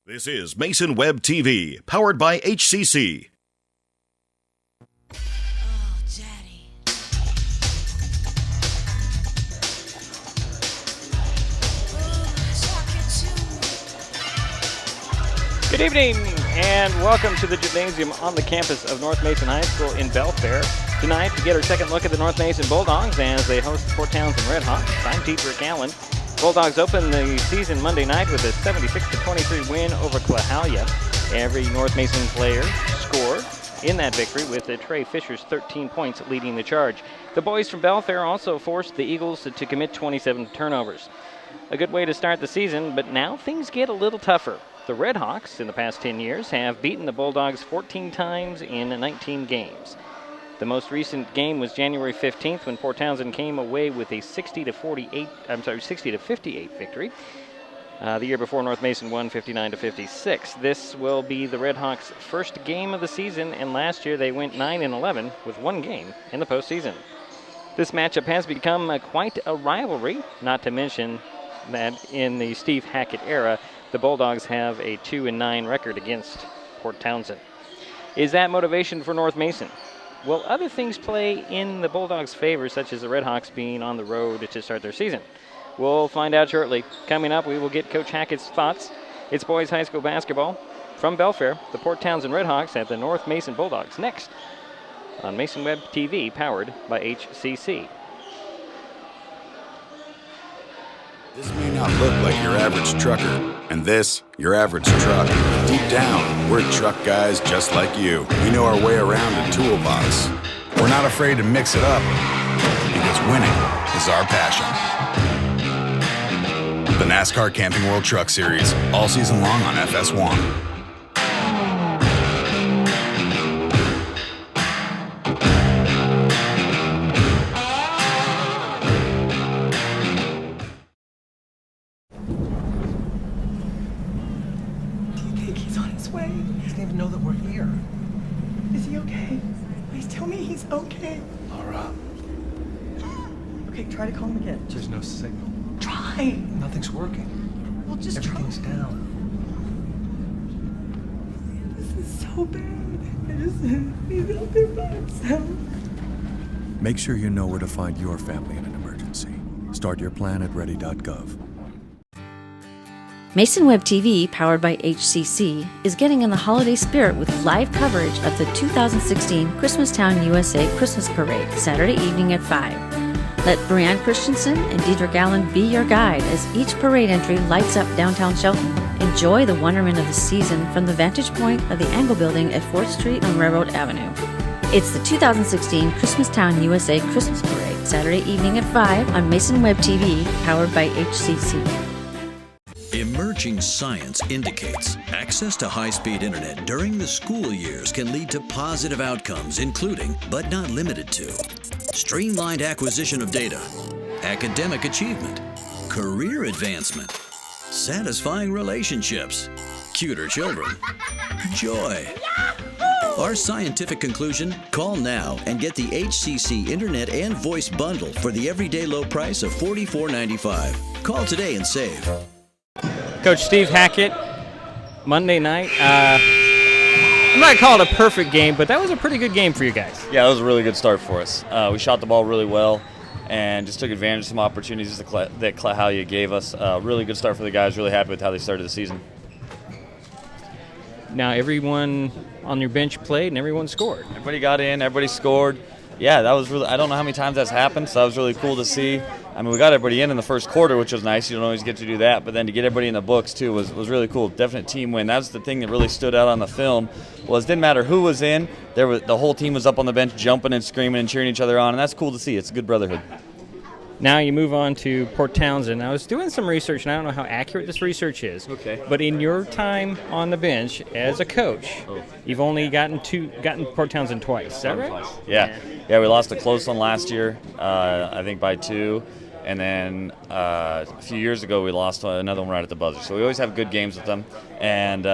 This is Mason Web TV, powered by HCC. Oh, Daddy. Good evening and welcome to the gymnasium on the campus of North Mason High School in Belfair. Tonight we get our second look at the North Mason Bulldogs as they host the Port Townsend Redhawks. I'm Dedrick Allan. Bulldogs open the season Monday night with a 76-23 win over Clahalia. Every North Mason player scored in that victory, with Trey Fisher's 13 points leading the charge. The boys from Belfair also forced the Eagles to commit 27 turnovers. A good way to start the season, but now things get a little tougher. The Redhawks, in the past 10 years, have beaten the Bulldogs 14 times in 19 games. The most recent game was January 15th when Port Townsend came away with a 60-58 victory. The year before, North Mason won 59-56. This will be the Redhawks' first game of the season, and last year they went 9-11 with one game in the postseason. This matchup has become quite a rivalry, not to mention that in the Steve Hackett era, the Bulldogs have a 2-9 record against Port Townsend. Is that motivation for North Mason? Will other things play in the Bulldogs' favor, such as the Redhawks being on the road to start their season? We'll find out shortly. Coming up, we will get Coach Hackett's thoughts. It's boys high school basketball from Belfair, the Port Townsend Redhawks at the North Mason Bulldogs, next on Mason Web TV, powered by HCC. This may not look like your average trucker, and this, your average truck. Deep down, we're truck guys just like you. We know our way around a toolbox. We're not afraid to mix it up, because winning is our passion. The NASCAR Camping World Truck Series, all season long on FS1. Know that we're here. Is he okay? Please tell me he's okay. Laura. Okay, try to call him again. There's no signal. Try. Nothing's working. Well, just Everything's try. down. This is so bad. He's out there by himself. Make sure you know where to find your family in an emergency. Start your plan at ready.gov. Mason Web TV, powered by HCC, is getting in the holiday spirit with live coverage of the 2016 Christmastown USA Christmas Parade, Saturday evening at 5. Let Brianne Christensen and Dedrick Allan be your guide as each parade entry lights up downtown Shelton. Enjoy the wonderment of the season from the vantage point of the Angle Building at 4th Street on Railroad Avenue. It's the 2016 Christmastown USA Christmas Parade, Saturday evening at 5 on Mason Web TV, powered by HCC. Emerging science indicates access to high-speed internet during the school years can lead to positive outcomes, including, but not limited to, streamlined acquisition of data, academic achievement, career advancement, satisfying relationships, cuter children, joy. Our scientific conclusion? Call now and get the HCC Internet and Voice Bundle for the everyday low price of $44.95. Call today and save. Coach Steve Hackett, Monday night. I'm not calling it a perfect game, but that was a pretty good game for you guys. Yeah, it was a really good start for us. We shot the ball really well and just took advantage of some opportunities that Clahalia gave us. Really good start for the guys. Really happy with how they started the season. Now everyone on your bench played and everyone scored. Everybody got in. Everybody scored. Yeah, that was really, I don't know how many times that's happened, so that was really cool to see. I mean, we got everybody in the first quarter, which was nice. You don't always get to do that, but then to get everybody in the books, too, was really cool. Definite team win. That's the thing that really stood out on the film, was it didn't matter who was in. The whole team was up on the bench jumping and screaming and cheering each other on, and that's cool to see. It's a good brotherhood. Now you move on to Port Townsend. I was doing some research, and I don't know how accurate this research is. Okay. But in your time on the bench as a coach, you've only gotten Port Townsend twice. Is that right? Yeah, we lost a close one last year, I think by 2. And then a few years ago, we lost another one right at the buzzer. So we always have good games with them. And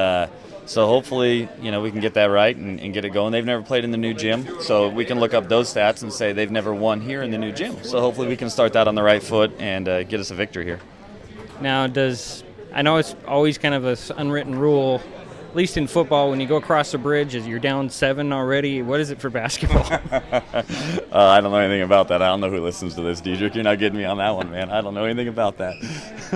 so hopefully, we can get that right and get it going. They've never played in the new gym, so we can look up those stats and say they've never won here in the new gym. So hopefully we can start that on the right foot and get us a victory here. Now, does I know it's always kind of this unwritten rule, at least in football, when you go across the bridge, as you're down 7 already. What is it for basketball? I don't know anything about that. I don't know who listens to this, Dedrick. You're not getting me on that one, man. I don't know anything about that.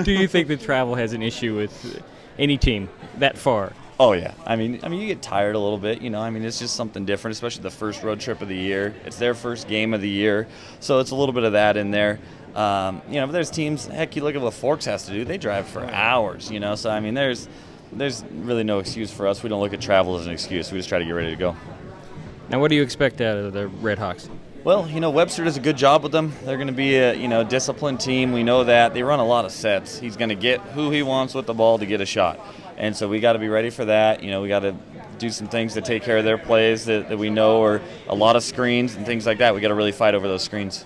Do you think that travel has an issue with any team that far? Oh, yeah. I mean, you get tired a little bit, you know. I mean, it's just something different, especially the first road trip of the year. It's their first game of the year, so it's a little bit of that in there. But there's teams, heck, you look at what Forks has to do. They drive for hours, you know. So, I mean, there's really no excuse for us. We don't look at travel as an excuse. We just try to get ready to go. Now, what do you expect out of the Redhawks? Well, Webster does a good job with them. They're going to be a disciplined team. We know that. They run a lot of sets. He's going to get who he wants with the ball to get a shot. And so we got to be ready for that. We got to do some things to take care of their plays that we know are a lot of screens and things like that. We got to really fight over those screens.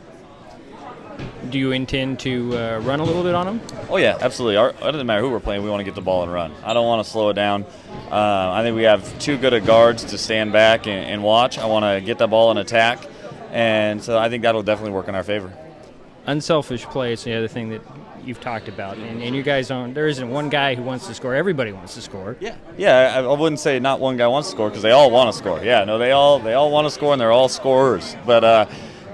Do you intend to run a little bit on them? Oh, yeah, absolutely. It doesn't matter who we're playing. We want to get the ball and run. I don't want to slow it down. I think we have too good of guards to stand back and watch. I want to get the ball and attack. And so I think that'll definitely work in our favor. Unselfish play is the other thing that you've talked about. And you guys there isn't one guy who wants to score. Everybody wants to score. Yeah, I wouldn't say not one guy wants to score because they all want to score. Yeah, no, they all want to score and they're all scorers. But,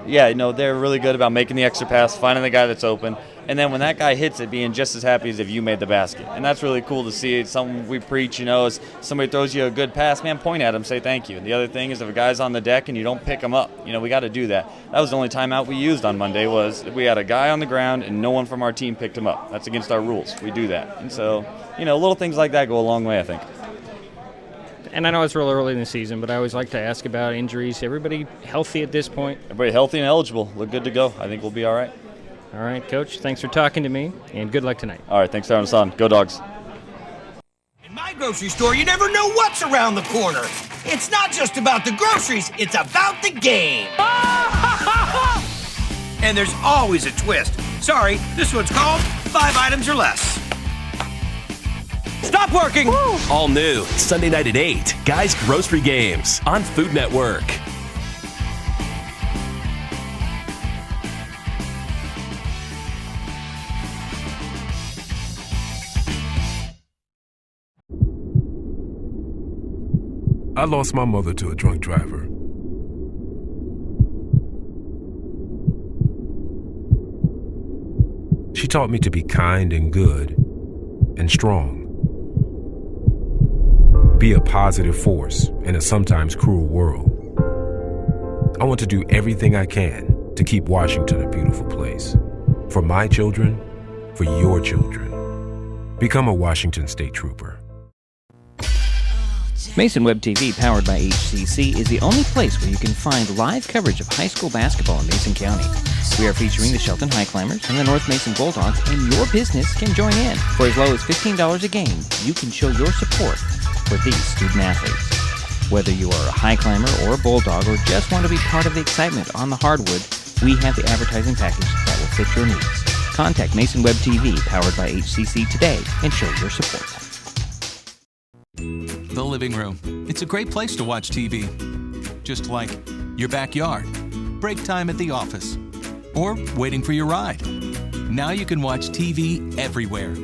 they're really good about making the extra pass, finding the guy that's open. And then when that guy hits it, being just as happy as if you made the basket. And that's really cool to see. It's something we preach, is somebody throws you a good pass, man, point at him, say thank you. And the other thing is if a guy's on the deck and you don't pick him up, we got to do that. That was the only timeout we used on Monday was we had a guy on the ground and no one from our team picked him up. That's against our rules. We do that. And so, little things like that go a long way, I think. And I know it's real early in the season, but I always like to ask about injuries. Everybody healthy at this point? Everybody healthy and eligible. Look good to go. I think we'll be all right. All right, Coach, thanks for talking to me, and good luck tonight. All right, thanks for having us on. Go Dogs. In my grocery store, you never know what's around the corner. It's not just about the groceries, it's about the game. And there's always a twist. Sorry, this one's called 5 Items or Less. Stop working! Woo! All new, Sunday night at 8, Guys Grocery Games on Food Network. I lost my mother to a drunk driver. She taught me to be kind and good and strong. Be a positive force in a sometimes cruel world. I want to do everything I can to keep Washington a beautiful place. For my children, for your children. Become a Washington State Trooper. Mason Web TV, powered by HCC, is the only place where you can find live coverage of high school basketball in Mason County. We are featuring the Shelton High Climbers and the North Mason Bulldogs, and your business can join in. For as low as $15 a game, you can show your support for these student athletes. Whether you are a high climber or a bulldog or just want to be part of the excitement on the hardwood, we have the advertising package that will fit your needs. Contact Mason Web TV, powered by HCC today, and show your support. The living room. It's a great place to watch TV. Just like your backyard, break time at the office, or waiting for your ride. Now you can watch TV everywhere.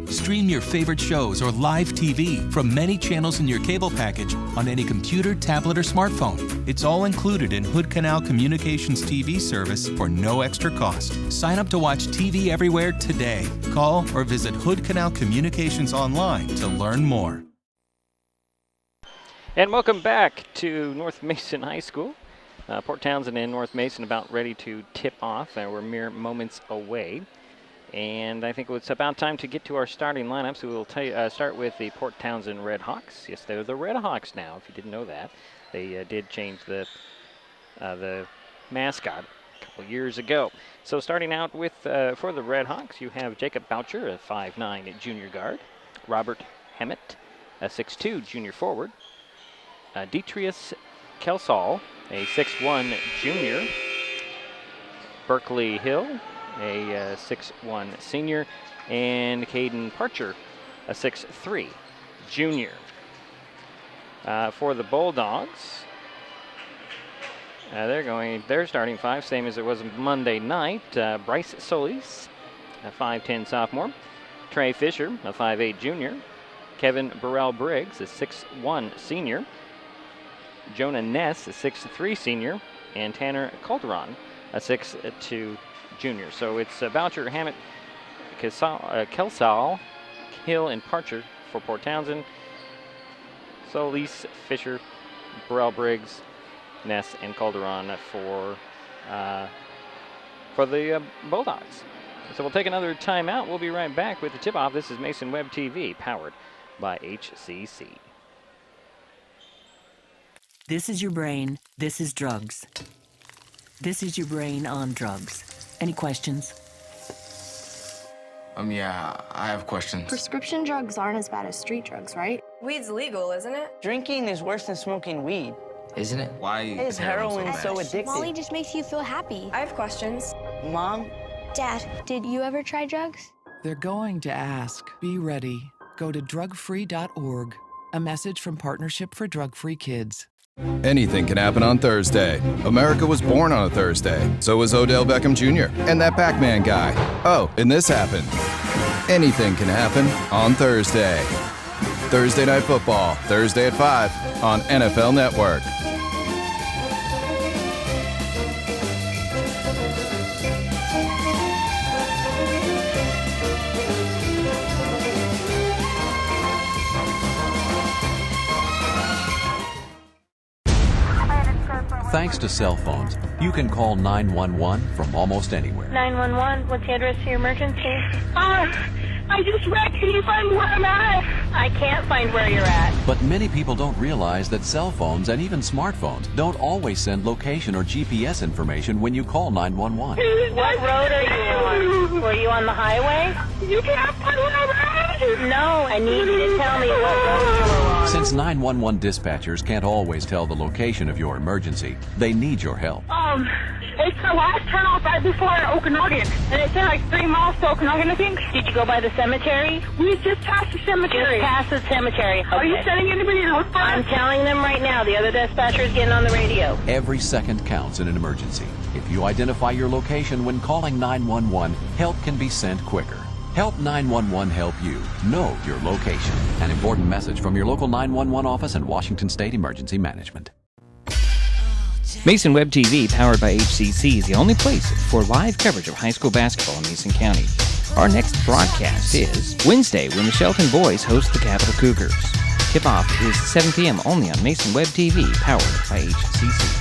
Stream your favorite shows or live TV from many channels in your cable package on any computer, tablet, or smartphone. It's all included in Hood Canal Communications TV service for no extra cost. Sign up to watch TV everywhere today. Call or visit Hood Canal Communications online to learn more. And welcome back to North Mason High School. Port Townsend and North Mason about ready to tip off, and we're mere moments away. And I think it's about time to get to our starting lineup. So we'll start with the Port Townsend Redhawks. Yes, they're the Redhawks now, if you didn't know that. They did change the mascot a couple years ago. So starting out with, for the Redhawks, you have Jacob Boucher, a 5'9" junior guard. Robert Hemmett, a 6'2" junior forward. Detrius Kelsall, a 6'1" junior. Berkeley Hill, a 6'1" senior, and Caden Parcher, a 6'3" junior. For the Bulldogs, they're starting 5, same as it was Monday night. Bryce Solis, a 5'10" sophomore. Trey Fisher, a 5'8 junior. Kevin Burrell-Briggs, a 6'1 senior. Jonah Ness, a 6'3 senior. And Tanner Calderon, a 6'2 junior. So it's Boucher, Hammett, Kelsall, Hill, and Parcher for Port Townsend. So Lease, Fisher, Burrell-Briggs, Ness, and Calderon for the Bulldogs. So we'll take another timeout. We'll be right back with the tip-off. This is Mason Web TV, powered by HCC. This is your brain. This is drugs. This is your brain on drugs. Any questions? Yeah, I have questions. Prescription drugs aren't as bad as street drugs, right? Weed's legal, isn't it? Drinking is worse than smoking weed. Isn't it? Why is heroin so addictive? Molly just makes you feel happy. I have questions. Mom? Dad, did you ever try drugs? They're going to ask. Be ready. Go to drugfree.org. A message from Partnership for Drug-Free Kids. Anything can happen on Thursday. America was born on a Thursday. So was Odell Beckham Jr. and that Pac-Man guy. Oh, and this happened. Anything can happen on Thursday. Thursday Night Football, Thursday at 5 on NFL Network. Thanks to cell phones, you can call 911 from almost anywhere. 911, what's the address to your emergency? I just wrecked. Can you find where I'm at? I can't find where you're at. But many people don't realize that cell phones and even smartphones don't always send location or GPS information when you call 911. What road are you on? Were you on the highway? You can't find where I'm at. No, I need you to tell me what road you were on. Since 911 dispatchers can't always tell the location of your emergency, they need your help. It's the last turnoff right before Okanagan, and it's in like 3 miles to Okanagan, I think. Did you go by the cemetery? We just passed the cemetery. Just past the cemetery. Okay. Are you sending anybody to look for us? I'm telling them right now. The other dispatcher is getting on the radio. Every second counts in an emergency. If you identify your location when calling 911, help can be sent quicker. Help 911 help you know your location. An important message from your local 911 office and Washington State Emergency Management. Mason Web TV, powered by HCC, is the only place for live coverage of high school basketball in Mason County. Our next broadcast is Wednesday, when the Shelton boys host the Capital Cougars. Tip-off is 7 p.m. only on Mason Web TV, powered by HCC.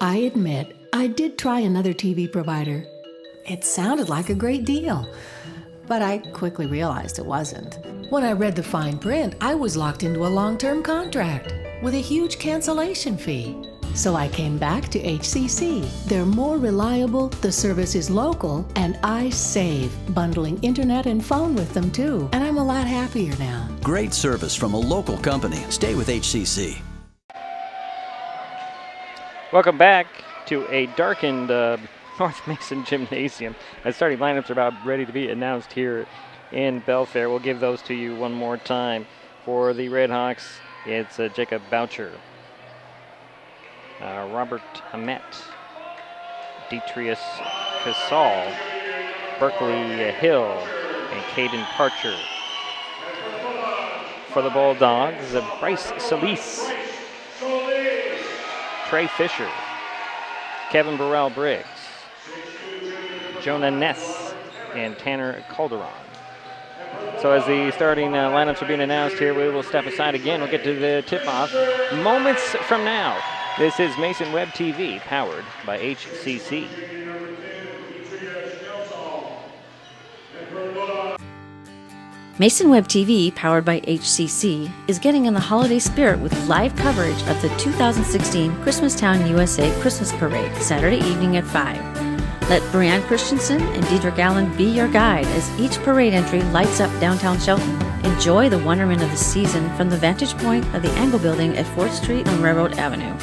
I admit, I did try another TV provider. It sounded like a great deal, but I quickly realized it wasn't. When I read the fine print, I was locked into a long-term contract with a huge cancellation fee. So I came back to HCC. They're more reliable, the service is local, and I save, bundling internet and phone with them too. And I'm a lot happier now. Great service from a local company. Stay with HCC. Welcome back to a darkened North Mason Gymnasium. The starting lineups are about ready to be announced here in Belfair. We'll give those to you one more time. For the Redhawks, it's Jacob Boucher, Robert Hamet, Detrius Casal, Berkeley Hill, and Caden Parcher. For the Bulldogs, Bryce Solis, Trey Fisher, Kevin Burrell-Briggs, Jonah Ness, and Tanner Calderon. So as the starting lineups are being announced here, we will step aside again. We'll get to the tip-off moments from now. This is Mason Web TV, powered by HCC. Mason Web TV, powered by HCC, is getting in the holiday spirit with live coverage of the 2016 Christmastown USA Christmas Parade, Saturday evening at 5. Let Brianne Christensen and Dedrick Allan be your guide as each parade entry lights up downtown Shelton. Enjoy the wonderment of the season from the vantage point of the Angle Building at 4th Street on Railroad Avenue.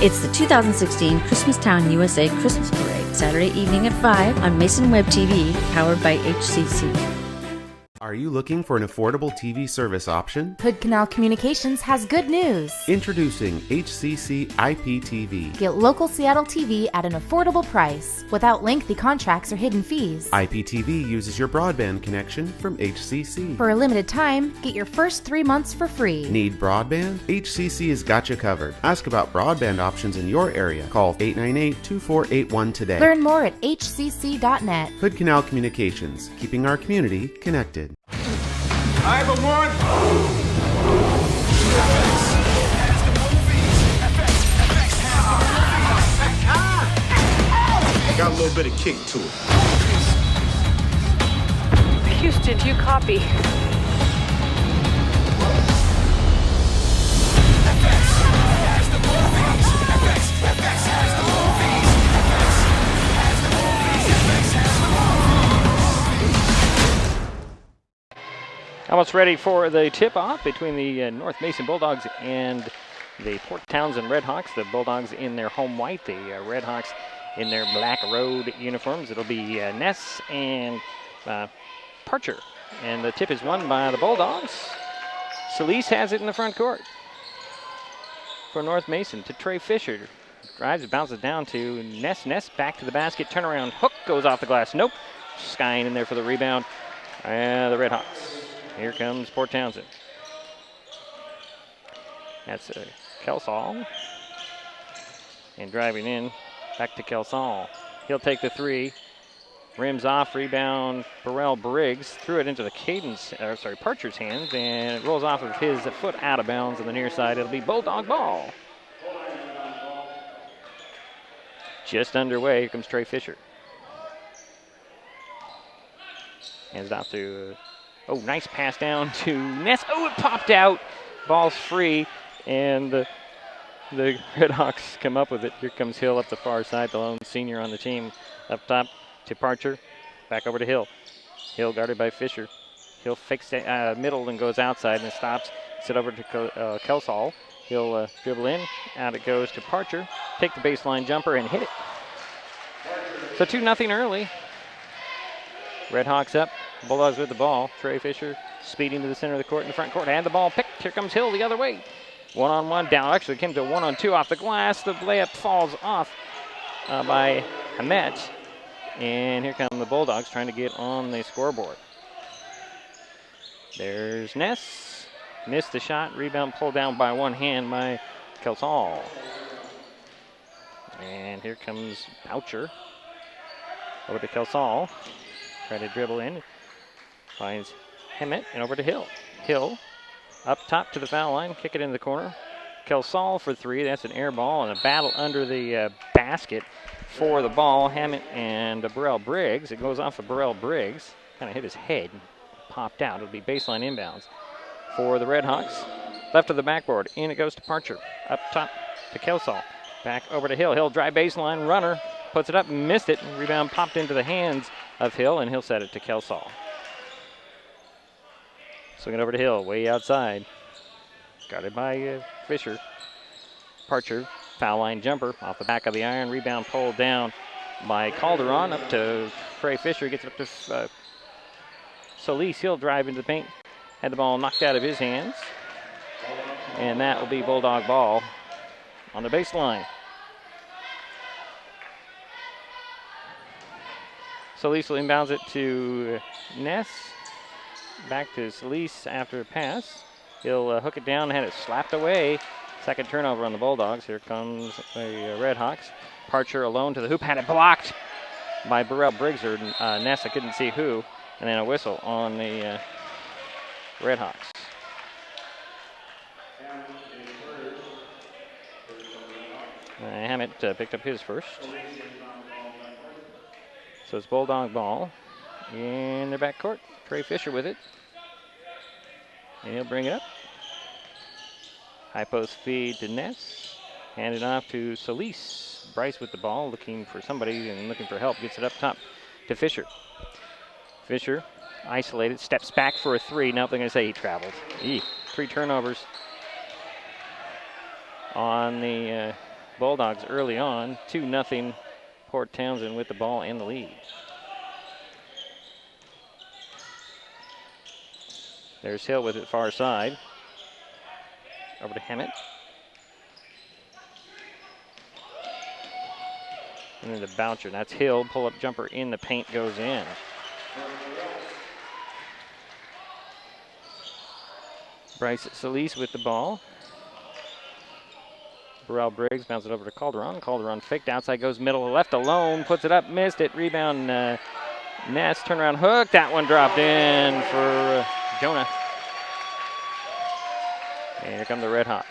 It's the 2016 Christmastown USA Christmas Parade, Saturday evening at 5 on Mason Web TV, powered by HCC. Are you looking for an affordable TV service option? Hood Canal Communications has good news. Introducing HCC IPTV. Get local Seattle TV at an affordable price without lengthy contracts or hidden fees. IPTV uses your broadband connection from HCC. For a limited time, get your first 3 months for free. Need broadband? HCC has got you covered. Ask about broadband options in your area. Call 898-2481 today. Learn more at hcc.net. Hood Canal Communications, keeping our community connected. Iowa 1. Got a little bit of kick to it. Houston, do you copy? Almost ready for the tip-off between the North Mason Bulldogs and the Port Townsend Redhawks. The Bulldogs in their home white, the Redhawks in their black road uniforms. It'll be Ness and Parcher. And the tip is won by the Bulldogs. Solis has it in the front court for North Mason to Trey Fisher. Drives, bounces down to Ness. Ness back to the basket. Turnaround hook goes off the glass. Nope. Skyen in there for the rebound. And the Redhawks. Here comes Port Townsend. That's Kelsall. And driving in, back to Kelsall. He'll take the three. Rims off, rebound, Burrell Briggs. Threw it into the Parcher's hands, and it rolls off of his foot out of bounds on the near side. It'll be Bulldog ball. Just underway, here comes Trey Fisher. Hands it off to... Oh, nice pass down to Ness. Oh, it popped out. Ball's free, and the Redhawks come up with it. Here comes Hill up the far side, the lone senior on the team. Up top to Parcher. Back over to Hill. Hill guarded by Fisher. Hill fakes middle and goes outside and stops. Sit over to Kelsall. He'll dribble in. Out it goes to Parcher. Take the baseline jumper and hit it. So 2-0 early. Redhawks up. Bulldogs with the ball. Trey Fisher speeding to the center of the court in the front court. And the ball picked. Here comes Hill the other way. One-on-one down. Actually came to a one-on-two off the glass. The layup falls off by Hamet. And here come the Bulldogs trying to get on the scoreboard. There's Ness. Missed the shot. Rebound pulled down by one hand by Kelsall. And here comes Boucher. Over to Kelsall. Try to dribble in. Finds Hamet and over to Hill. Hill up top to the foul line. Kick it in the corner. Kelsall for three. That's an air ball and a battle under the basket for the ball. Hamet and Burrell Briggs. It goes off of Burrell Briggs. Kind of hit his head. Popped out. It'll be baseline inbounds for the Redhawks. Left of the backboard. In it goes to Parcher. Up top to Kelsall. Back over to Hill. Hill dry baseline runner. Puts it up and missed it. Rebound popped into the hands of Hill, and he'll set it to Kelsall. Swing it over to Hill, way outside. Guarded by Fisher. Parcher, foul line jumper off the back of the iron. Rebound pulled down by Calderon up to Trey Fisher. Gets it up to Solis. He'll drive into the paint. Had the ball knocked out of his hands. And that will be Bulldog ball on the baseline. Solis will inbounds it to Ness. Back to Solis after a pass. He'll hook it down, had it slapped away. Second turnover on the Bulldogs. Here comes the Redhawks. Parcher alone to the hoop. Had it blocked by Burrell Briggs or Ness. I couldn't see who. And then a whistle on the Redhawks. Hammett picked up his first. So it's Bulldog ball in their backcourt. Trey Fisher with it. And he'll bring it up. High post feed to Ness. Handed off to Solis. Bryce with the ball, looking for somebody and looking for help. Gets it up top to Fisher. Fisher, isolated, steps back for a three. Now they're going to say he traveled. 3 turnovers on the Bulldogs early on. 2-0 Port Townsend with the ball and the lead. There's Hill with it far side. Over to Hammett. And then to Boucher. That's Hill. Pull-up jumper in the paint goes in. Bryce Solis with the ball. Burrell Briggs bounces it over to Calderon. Calderon faked outside, goes middle, left alone, puts it up, missed it. Rebound, Ness, turnaround hook. That one dropped in for Jonah. And here come the Redhawks.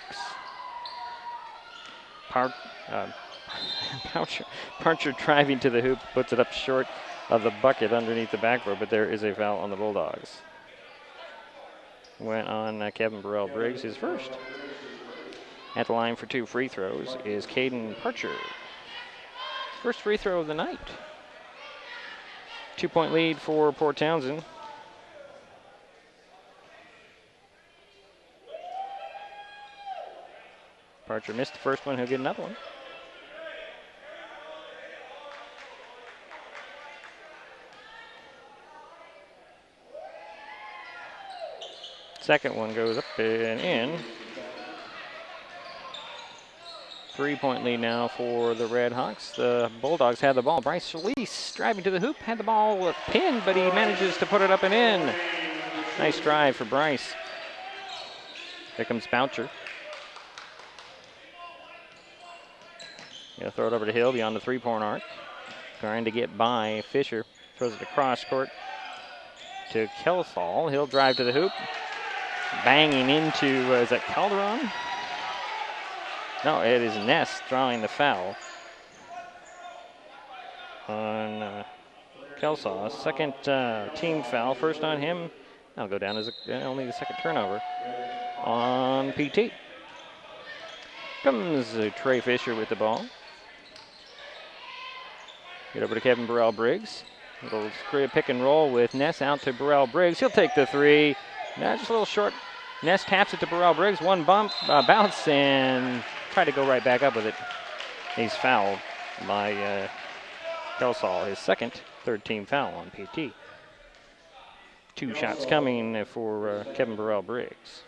Parcher driving to the hoop, puts it up short of the bucket underneath the backboard, but there is a foul on the Bulldogs. Went on Kevin Burrell Briggs, his first. At the line for 2 free throws is Caden Parcher. First free throw of the night. 2-point lead for Port Townsend. Parcher missed the first one, he'll get another one. Second one goes up and in. 3-point lead now for the Redhawks. The Bulldogs had the ball. Bryce Solis driving to the hoop, had the ball pinned, but he manages to put it up and in. Nice drive for Bryce. Here comes Boucher. Gonna throw it over to Hill beyond the 3-point arc. Trying to get by Fisher. Throws it across court to Kelsall. He'll drive to the hoop. Banging into, is that Calderon? No, it is Ness drawing the foul on Kelsall. Second team foul, first on him. That'll go down as only the second turnover on PT. Comes Trey Fisher with the ball. Get over to Kevin Burrell Briggs. Little pick and roll with Ness out to Burrell Briggs. He'll take the three. Now just a little short. Ness taps it to Burrell Briggs. One bump, bounce, and try to go right back up with it. He's fouled by Kelsall, his third team foul on PT. 2 shots coming for Kevin Burrell Briggs.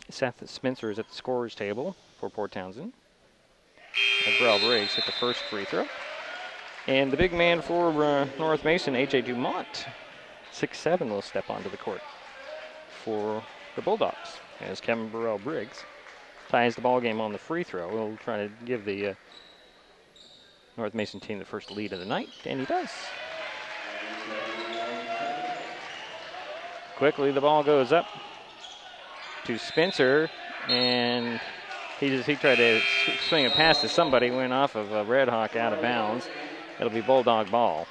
Seth Spencer is at the scorer's table for Port Townsend. Burrell Briggs hit the first free throw. And the big man for North Mason, A.J. Dumont, 6'7", will step onto the court for the Bulldogs as Kevin Burrell Briggs ties the ball game on the free throw. He'll try to give the North Mason team the first lead of the night, and he does. Quickly, the ball goes up to Spencer, and he tried to swing a pass to somebody, went off of a Red Hawk out of bounds. It'll be Bulldog ball.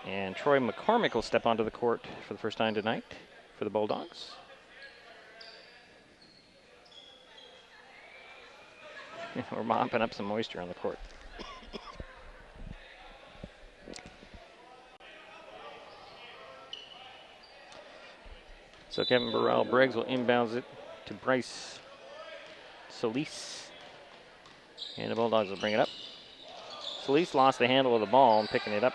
And Troy McCormick will step onto the court for the first time tonight for the Bulldogs. We're mopping up some moisture on the court. So Kevin Burrell Briggs will inbounds it to Bryce Solis. And the Bulldogs will bring it up. Solis lost the handle of the ball and picking it up.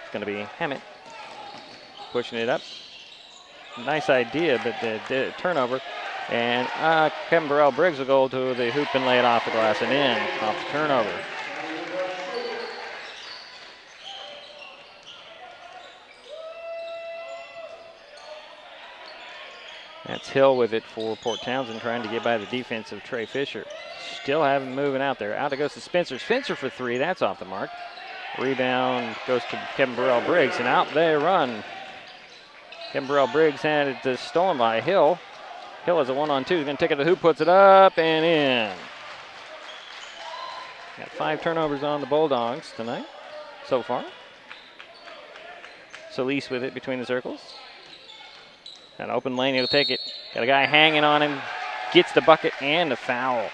It's going to be Hammett pushing it up. Nice idea, but the turnover. And Kevin Burrell Briggs will go to the hoop and lay it off the glass and in off the turnover. That's Hill with it for Port Townsend, trying to get by the defense of Trey Fisher. Still haven't moving out there. Out it goes to Spencer. Spencer for 3. That's off the mark. Rebound goes to Kevin Burrell Briggs, and out they run. Kevin Burrell Briggs had it stolen by Hill. Hill has a 1-on-2. He's going to take it to the hoop, puts it up and in. Got 5 turnovers on the Bulldogs tonight so far. Solis with it between the circles. An open lane, he'll take it. Got a guy hanging on him. Gets the bucket and the foul.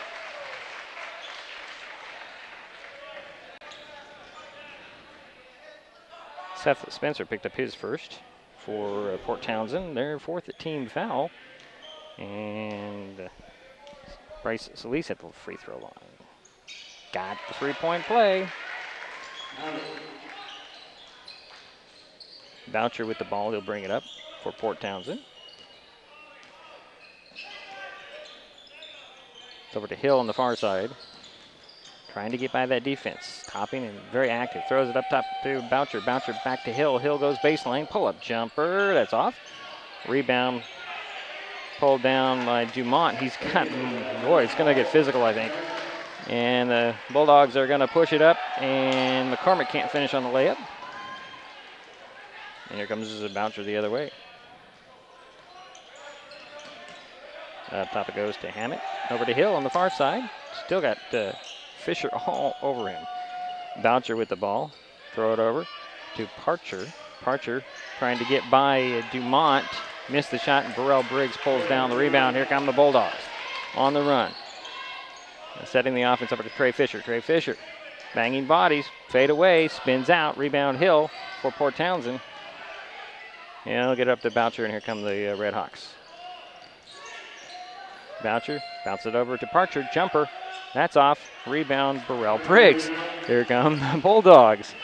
Seth Spencer picked up his first for Port Townsend. Their 4th team foul. And Bryce Solis at the free throw line. Got the 3-point play. Boucher with the ball. He'll bring it up for Port Townsend. It's over to Hill on the far side. Trying to get by that defense. Topping and very active. Throws it up top to Boucher. Boucher back to Hill. Hill goes baseline. Pull-up jumper. That's off. Rebound pulled down by Dumont. He's got, boy, it's going to get physical, I think. And the Bulldogs are going to push it up, and McCormick can't finish on the layup. And here comes a Boucher the other way. Up top it goes to Hammett. Over to Hill on the far side. Still got Fisher all over him. Boucher with the ball. Throw it over to Parcher. Parcher trying to get by Dumont. Missed the shot, and Burrell Briggs pulls down the rebound. Here come the Bulldogs on the run. Setting the offense over to Trey Fisher. Trey Fisher banging bodies. Fade away. Spins out. Rebound Hill for Port Townsend. And he'll get up to Boucher, and here come the Redhawks. Boucher bounce it over to Parcher. Jumper. That's off. Rebound Burrell Briggs. Here come the Bulldogs.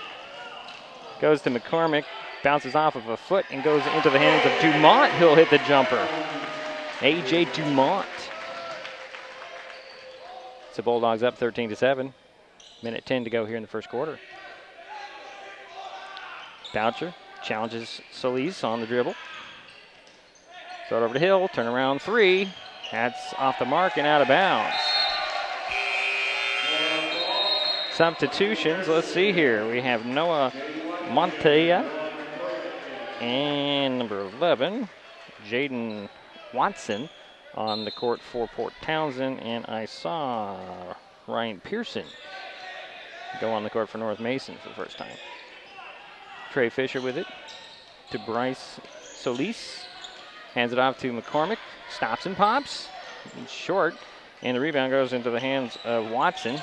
Goes to McCormick. Bounces off of a foot and goes into the hands of Dumont. He'll hit the jumper. A.J. Dumont. So Bulldogs up 13-7. Minute 10 to go here in the first quarter. Boucher challenges Solis on the dribble. Throw it over to Hill. Turn around three. That's off the mark and out of bounds. Substitutions. Let's see here. We have Noah Montoya and number 11, Jaden Watson on the court for Port Townsend. And I saw Ryan Pearson go on the court for North Mason for the first time. Trey Fisher with it to Bryce Solis. Hands it off to McCormick. Stops and pops. It's short. And the rebound goes into the hands of Watson.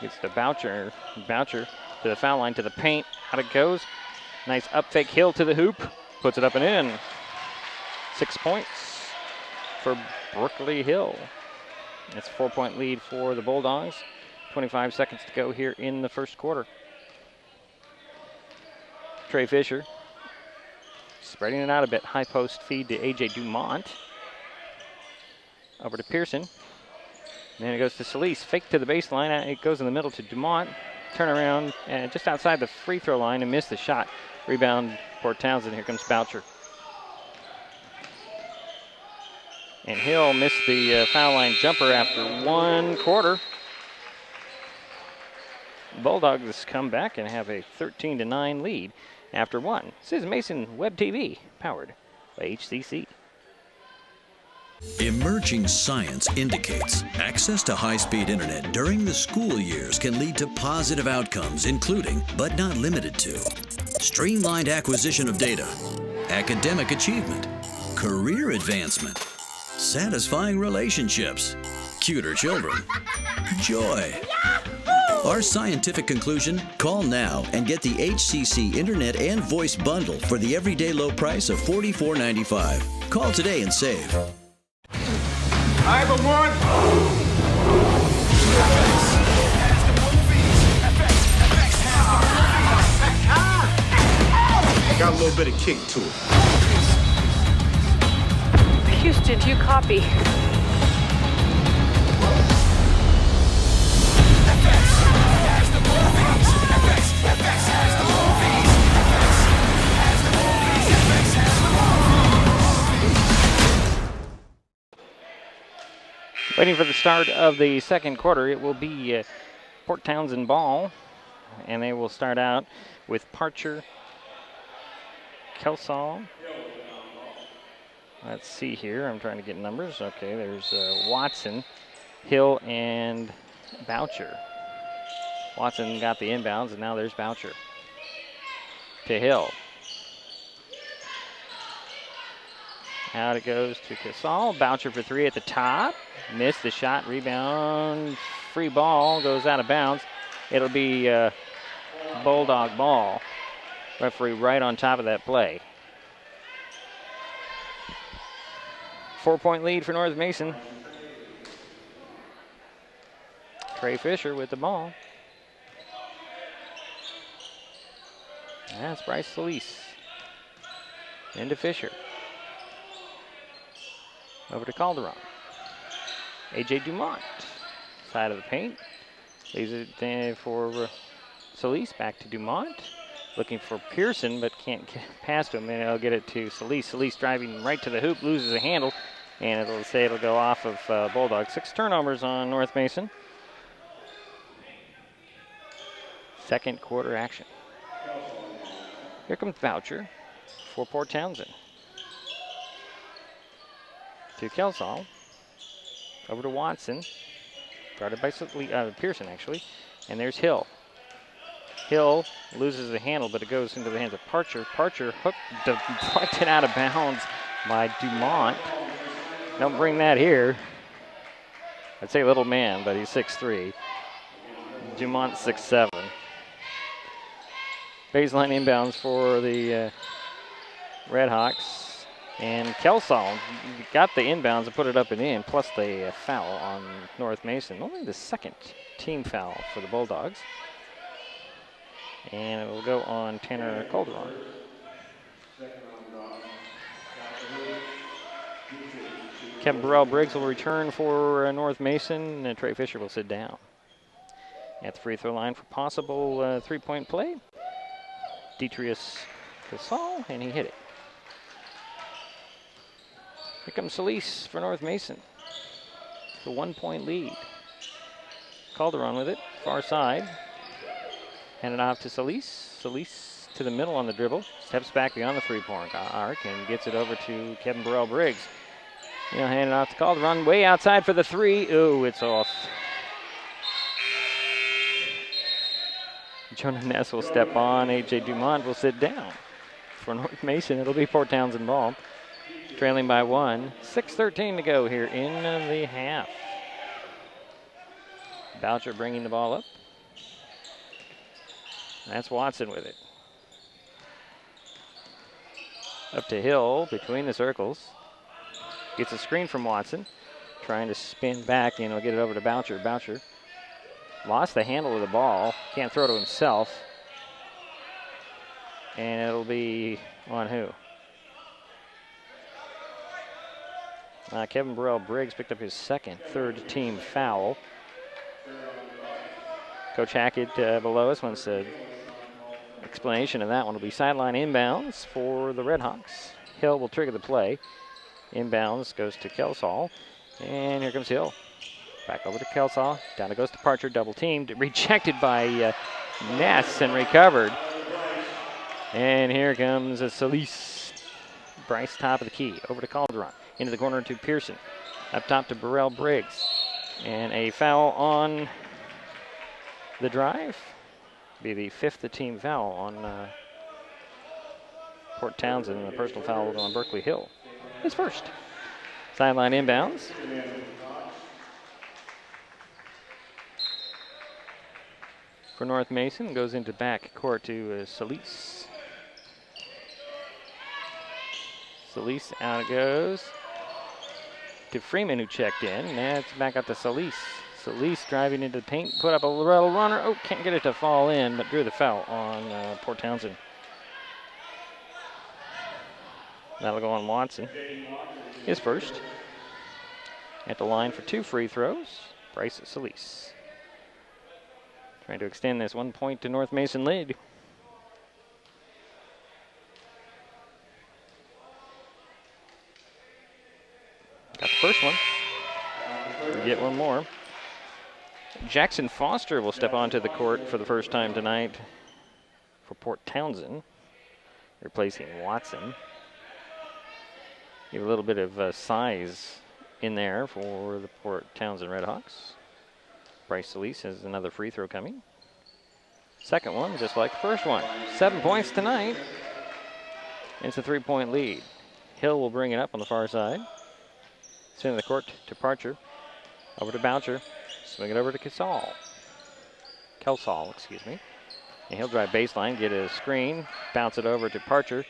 Gets to Boucher. Boucher to the foul line, to the paint. Out it goes. Nice up fake. Hill to the hoop. Puts it up and in. 6 points for Brooklyn Hill. It's a 4-point lead for the Bulldogs. 25 seconds to go here in the first quarter. Trey Fisher spreading it out a bit. High post feed to A.J. Dumont. Over to Pearson. And then it goes to Solis. Fake to the baseline. It goes in the middle to Dumont. Turn around and just outside the free throw line and miss the shot. Rebound Port Townsend. Here comes Boucher. And Hill missed the foul line jumper after 1 quarter. Bulldogs come back and have a 13-9 lead after 1. This is Mason Web TV, powered by HCC. Emerging science indicates access to high-speed internet during the school years can lead to positive outcomes, including, but not limited to, streamlined acquisition of data, academic achievement, career advancement, satisfying relationships, cuter children, joy. Our scientific conclusion? Call now and get the HCC Internet and Voice Bundle for the everyday low price of $44.95. Call today and save. Hi, everyone. Got a little bit of kick to it. Houston, do you copy? Waiting for the start of the second quarter. It will be Port Townsend ball, and they will start out with Parcher, Kelsall. Let's see here. I'm trying to get numbers. Okay, there's Watson, Hill, and Boucher. Watson got the inbounds, and now there's Boucher. To Hill. Out it goes to Casal. Boucher for three at the top. Missed the shot. Rebound. Free ball. Goes out of bounds. It'll be Bulldog ball. Referee right on top of that play. 4-point lead for North Mason. Trey Fisher with the ball. That's Bryce Solis. Into Fisher. Over to Calderon. A.J. Dumont. Side of the paint. Leaves it for Solis. Back to Dumont. Looking for Pearson, but can't get past him, and it'll get it to Solis. Solis driving right to the hoop, loses the handle, and it'll go off of Bulldogs. 6 turnovers on North Mason. Second quarter action. Here comes Boucher for Port Townsend. To Kelsall. Over to Watson. Guarded by Pearson, actually. And there's Hill. Hill loses the handle, but it goes into the hands of Parcher. Parcher deflected out of bounds by Dumont. Don't bring that here. I'd say little man, but he's 6'3". Dumont 6'7". Baseline inbounds for the Redhawks. And Kelsall got the inbounds and put it up and in, plus the foul on North Mason. Only the second team foul for the Bulldogs. And it will go on Tanner Calderon. Kevin Burrell-Briggs will return for North Mason, and Trey Fisher will sit down. At the free throw line for possible three-point play, Detrius Casal, and he hit it. Here comes Solis for North Mason. The 1-point lead. Calderon with it, far side. Hand it off to Solis. Solis to the middle on the dribble. Steps back beyond the three-point arc and gets it over to Kevin Burrell-Briggs. He'll hand it off to Calderon. Way outside for the three. Ooh, it's off. Jonah Ness will step on. A.J. Dumont will sit down. For North Mason, it'll be Port Townsend ball. Trailing by 1. 6:13 to go here in the half. Boucher bringing the ball up. That's Watson with it. Up to Hill between the circles. Gets a screen from Watson. Trying to spin back and he'll get it over to Boucher. Boucher lost the handle of the ball. Can't throw to himself. And it'll be on who? Kevin Burrell-Briggs picked up his third team foul. Coach Hackett below us wants an explanation of that one. Will be sideline inbounds for the Redhawks. Hill will trigger the play. Inbounds goes to Kelsall. And here comes Hill. Back over to Kelsall. Down it goes to Parcher. Double teamed. Rejected by Ness and recovered. And here comes Solis. Bryce top of the key. Over to Calderon. Into the corner to Pearson. Up top to Burrell-Briggs. And a foul on the drive. Be the 5th team foul on Port Townsend. And the personal foul will go on Berkeley Hill. His first. Sideline inbounds. For North Mason. Goes into back court to Solis. Solis out it goes to Freeman, who checked in. Now it's back up to Solis. Solis driving into the paint, put up a little runner. Oh, can't get it to fall in, but drew the foul on Port Townsend. That'll go on Watson. His first. At the line for 2 free throws, Bryce Solis. Trying to extend this 1 point to North Mason lead. Got the first one. We get one more. Jackson Foster will step onto the court for the first time tonight for Port Townsend, replacing Watson. Give a little bit of size in there for the Port Townsend Redhawks. Bryce Solis has another free throw coming. Second one, just like the first one. 7 points tonight. It's a 3-point lead. Hill will bring it up on the far side. Center of the court to Parcher. Over to Boucher. Swing it over to Kelsall, excuse me. And he'll drive baseline, get a screen, bounce it over to Parcher.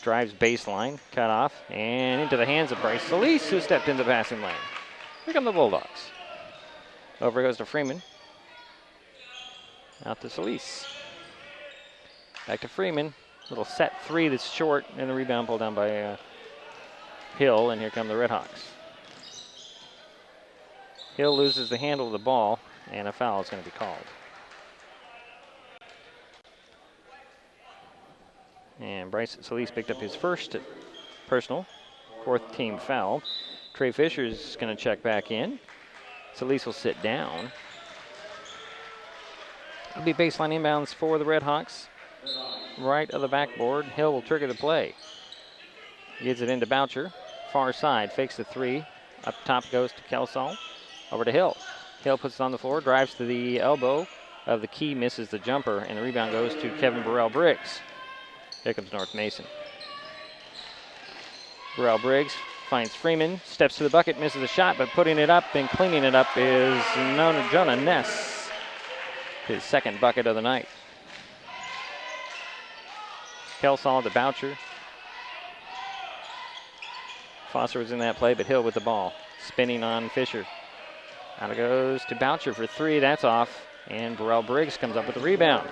Drives baseline, cut off, and into the hands of Bryce Solis, who stepped into the passing lane. Here come the Bulldogs. Over goes to Freeman. Out to Solis. Back to Freeman. Little set three that's short, and the rebound pulled down by Hill, and here come the Redhawks. Hill loses the handle of the ball, and a foul is going to be called. And Bryce Solis picked up his first personal, fourth team foul. Trey Fisher is going to check back in. Solis will sit down. It'll be baseline inbounds for the Redhawks. Right of the backboard. Hill will trigger the play. Gives it into Boucher. Far side. Fakes the three. Up top goes to Kelsall. Over to Hill. Hill puts it on the floor. Drives to the elbow of the key. Misses the jumper. And the rebound goes to Kevin Burrell-Briggs. Here comes North Mason. Burrell-Briggs finds Freeman. Steps to the bucket. Misses the shot. But putting it up and cleaning it up is Jonah Ness. His second bucket of the night. Kelsall to Boucher. Foster was in that play, but Hill with the ball. Spinning on Fisher. Out it goes to Boucher for three. That's off. And Burrell-Briggs comes up with the rebound.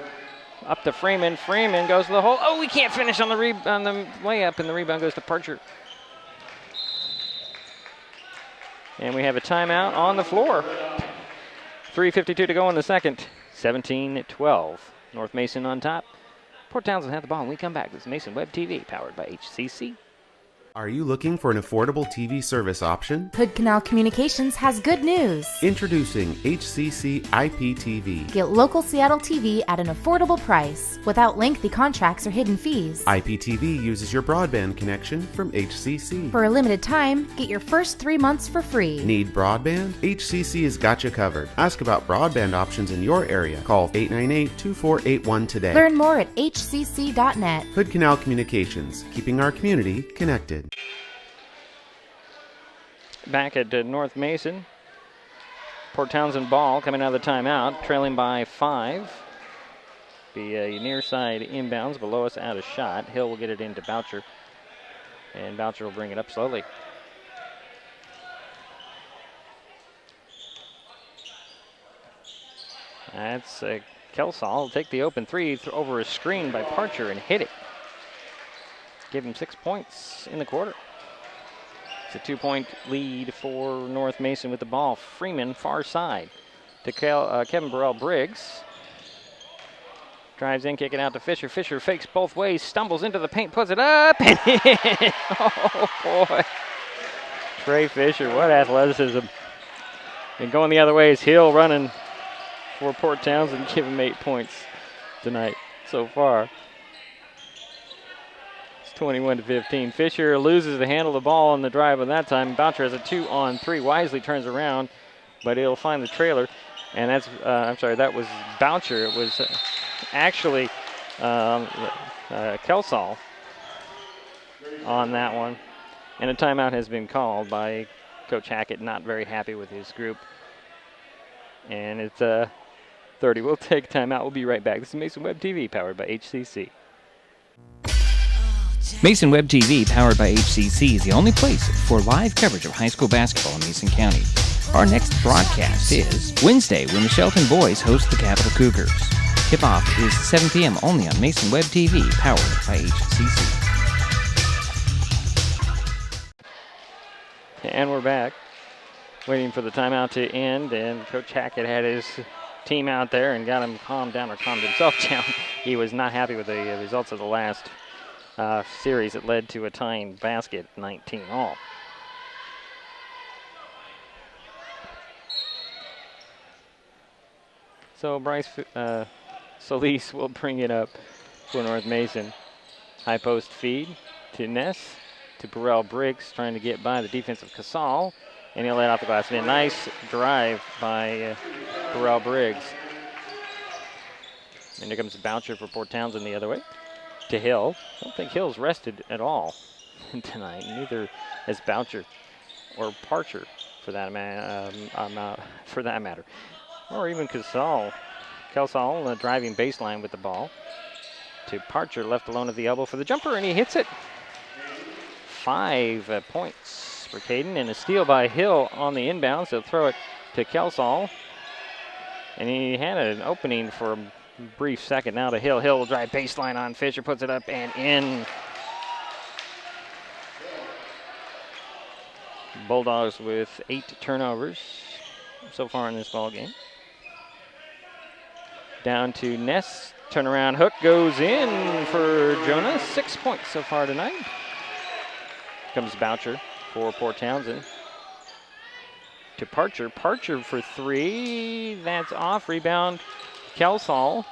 Up to Freeman. Freeman goes to the hole. Oh, we can't finish on the layup, and the rebound goes to Parcher. And we have a timeout on the floor. 3:52 to go in the second. 17-12. North Mason on top. Port Townsend had the ball, and we come back. This is Mason Web TV, powered by HCC. Are you looking for an affordable TV service option? Hood Canal Communications has good news. Introducing HCC IPTV. Get local Seattle TV at an affordable price without lengthy contracts or hidden fees. IPTV uses your broadband connection from HCC. For a limited time, get your first 3 months for free. Need broadband? HCC has got you covered. Ask about broadband options in your area. Call 898-2481 today. Learn more at hcc.net. Hood Canal Communications, keeping our community connected. Back at North Mason. Port Townsend ball coming out of the timeout, trailing by 5. Be a near side inbounds, below us out of shot. Hill will get it into Boucher, and Boucher will bring it up slowly. That's Kelsall will take the open three over a screen by Parcher and hit it. Give him 6 points in the quarter. It's a 2-point lead for North Mason with the ball. Freeman, far side to Kevin Burrell-Briggs. Drives in, kicking out to Fisher. Fisher fakes both ways, stumbles into the paint, puts it up, and in. Oh, boy. Trey Fisher, what athleticism. And going the other way is Hill running for Port Townsend, give him 8 points tonight so far. 21-15. Fisher loses the handle of the ball on the drive on that time. Boucher has a 2-on-3. Wisely turns around, but he'll find the trailer. And that's, that was Boucher. It was actually Kelsall on that one. And a timeout has been called by Coach Hackett, not very happy with his group. And it's 30. We'll take timeout. We'll be right back. This is Mason Web TV, powered by HCC. Mason Web TV, powered by HCC, is the only place for live coverage of high school basketball in Mason County. Our next broadcast is Wednesday, when the Shelton boys host the Capital Cougars. Tip-off is 7 p.m. only on Mason Web TV, powered by HCC. And we're back, waiting for the timeout to end, and Coach Hackett had his team out there and got him calmed down, or calmed himself down. He was not happy with the results of the last series that led to a tying basket, 19-all. So Bryce Solis will bring it up for North Mason. High post feed to Ness, to Burrell-Briggs, trying to get by the defensive Casal, and he'll let off the glass. And a nice drive by Burrell-Briggs. And here comes Boucher for Port Townsend the other way. To Hill. I don't think Hill's rested at all tonight. Neither has Boucher or Parcher, for that matter, or even Kelsall driving baseline with the ball. To Parcher, left alone at the elbow for the jumper, and he hits it. 5 points for Caden, and a steal by Hill on the inbounds. He'll throw it to Kelsall, and he had an opening for brief second. Now to Hill. Hill will drive baseline on Fisher, puts it up and in. Bulldogs with 8 turnovers so far in this ball game. Down to Ness. Turnaround hook goes in for Jonah. 6 points so far tonight. Comes Boucher for Port Townsend. To Parcher. Parcher for 3. That's off. Rebound. Kelsall.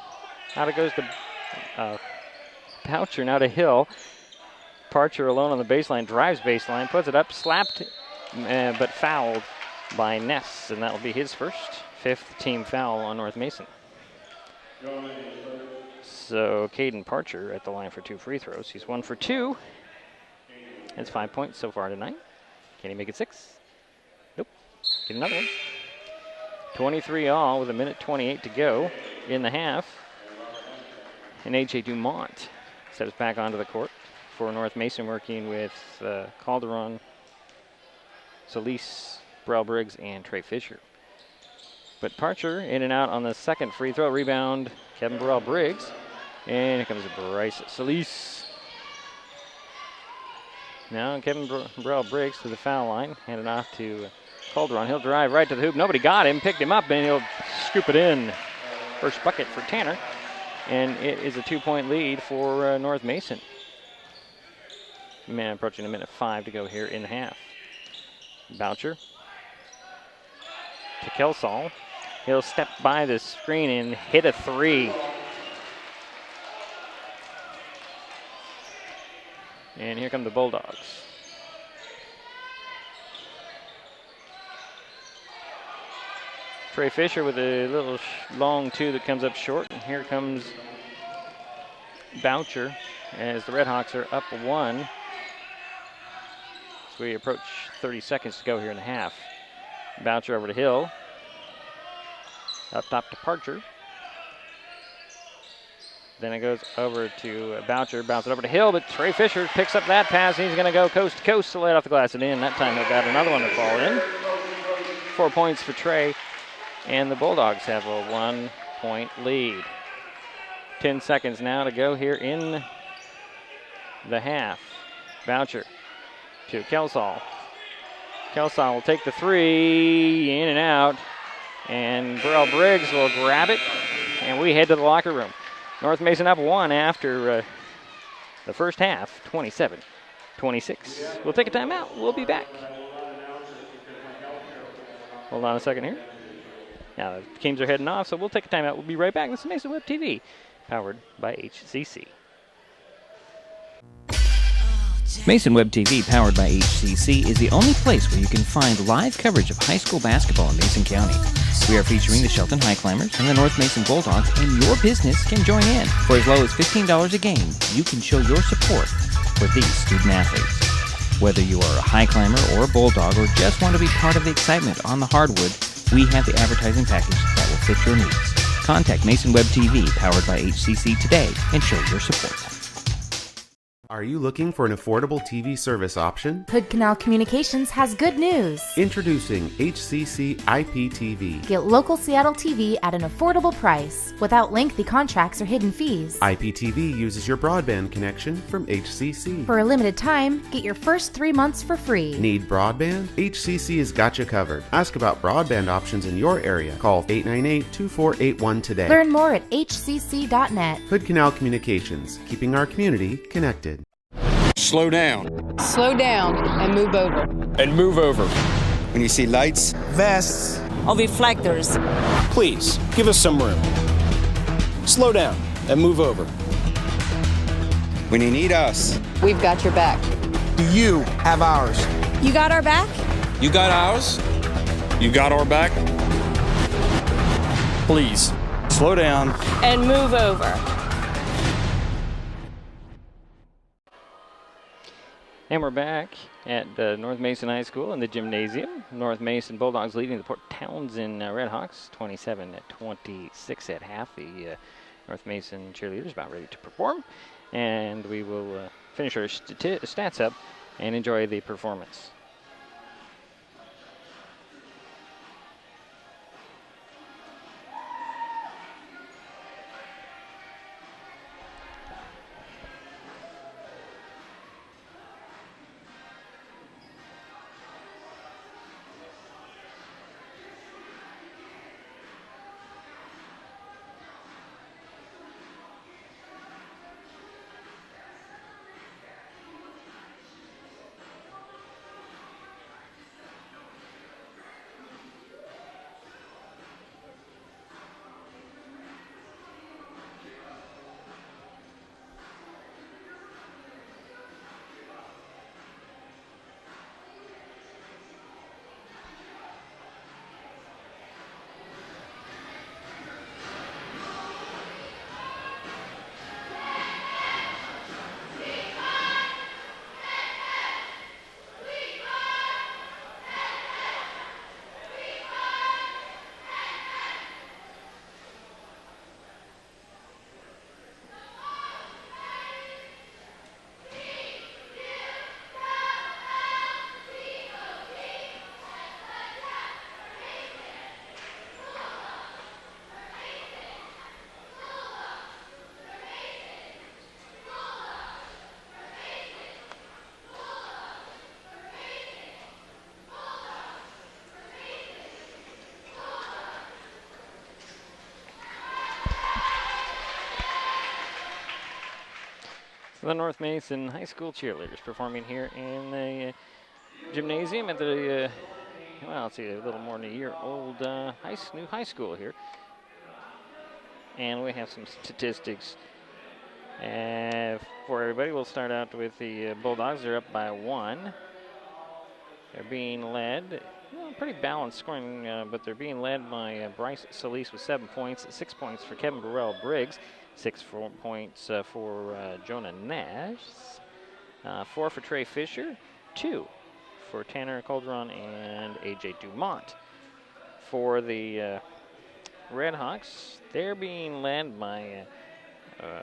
Out it goes to Boucher. Now to Hill. Parcher alone on the baseline. Drives baseline. Puts it up. Slapped, but fouled by Ness. And that will be his first. 5th team foul on North Mason. So Caden Parcher at the line for 2 free throws. He's 1 for 2. That's 5 points so far tonight. Can he make it 6? Nope. Get another one. 23 all with 1:28 to go in the half. And A.J. Dumont steps back onto the court for North Mason, working with Calderon, Solis, Burrell Briggs, and Trey Fisher. But Parcher in and out on the second free throw. Rebound, Kevin Burrell Briggs. And here comes Bryce Solis. Now Kevin Burrell Briggs to the foul line. Handed off to Calderon. He'll drive right to the hoop. Nobody got him. Picked him up, and he'll scoop it in. First bucket for Tanner. And it is a 2-point lead for North Mason. Man, approaching 1:05 to go here in the half. Boucher to Kelsall. He'll step by the screen and hit a 3. And here come the Bulldogs. Trey Fisher with a little long 2 that comes up short. And here comes Boucher as the Redhawks are up 1. So we approach 30 seconds to go here in the half. Boucher over to Hill. Up top to Parcher. Then it goes over to Boucher. Bounce it over to Hill, but Trey Fisher picks up that pass. He's going to go coast to coast to lay it off the glass and in. That time he'll got another one to fall in. 4 points for Trey. And the Bulldogs have a 1-point lead. 10 seconds now to go here in the half. Boucher to Kelsall. Kelsall will take the 3, in and out. And Burrell Briggs will grab it. And we head to the locker room. North Mason up 1 after the first half, 27-26. We'll take a timeout. We'll be back. Hold on a second here. Now the teams are heading off, so we'll take a timeout. We'll be right back. This is Mason Web TV, powered by HCC. Mason Web TV, powered by HCC, is the only place where you can find live coverage of high school basketball in Mason County. We are featuring the Shelton High Climbers and the North Mason Bulldogs, and your business can join in. For as low as $15 a game, you can show your support for these student athletes. Whether you are a high climber or a Bulldog, or just want to be part of the excitement on the hardwood, we have the advertising package that will fit your needs. Contact Mason Web TV, powered by HCC today, and show your support. Are you looking for an affordable TV service option? Hood Canal Communications has good news. Introducing HCC IPTV. Get local Seattle TV at an affordable price without lengthy contracts or hidden fees. IPTV uses your broadband connection from HCC. For a limited time, get your first 3 months for free. Need broadband? HCC has got you covered. Ask about broadband options in your area. Call 898-2481 today. Learn more at hcc.net. Hood Canal Communications, keeping our community connected. Slow down. Slow down and move over. And move over. When you see lights, vests, or reflectors, please give us some room. Slow down and move over. When you need us, we've got your back. You have ours. You got our back? You got ours? You got our back? Please, slow down and move over. And we're back at North Mason High School in the gymnasium. North Mason Bulldogs leading the Port Townsend Redhawks 27-26 at half. The North Mason cheerleaders about ready to perform. And we will finish our stats up and enjoy the performance. The North Mason High School cheerleaders performing here in the gymnasium at the, well, let's see, a little more than a year old new high school here. And we have some statistics for everybody. We'll start out with the Bulldogs. They're up by 1. They're being led, pretty balanced scoring, but they're being led by Bryce Solis with 7 points, 6 points for Kevin Burrell Briggs, 6 points for Jonah Nash, 4 for Trey Fisher, 2 for Tanner Calderon and AJ Dumont. For the Redhawks, they're being led by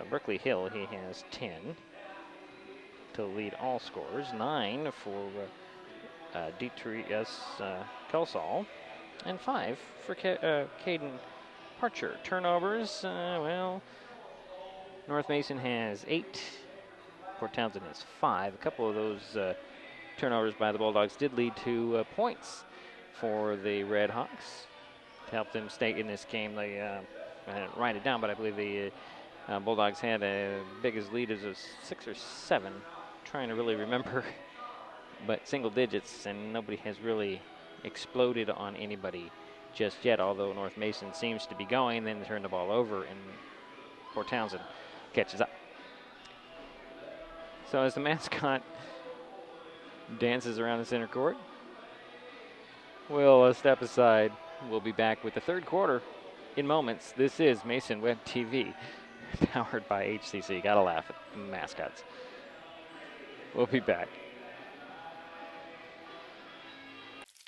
Berkeley Hill. He has 10 to lead all scorers, 9 for Detrius Kelsall, and 5 for Caden Parcher. Turnovers, well, North Mason has 8. Port Townsend has 5. A couple of those turnovers by the Bulldogs did lead to points for the Redhawks to help them stay in this game. They I didn't write it down, but I believe the Bulldogs had a biggest lead as of 6 or 7. Trying to really remember, but single digits, and nobody has really exploded on anybody just yet, although North Mason seems to be going, then turn the ball over, and Port Townsend catches up. So as the mascot dances around the center court, we'll step aside. We'll be back with the third quarter in moments. This is Mason Web TV, powered by HCC. Gotta laugh at the mascots. We'll be back.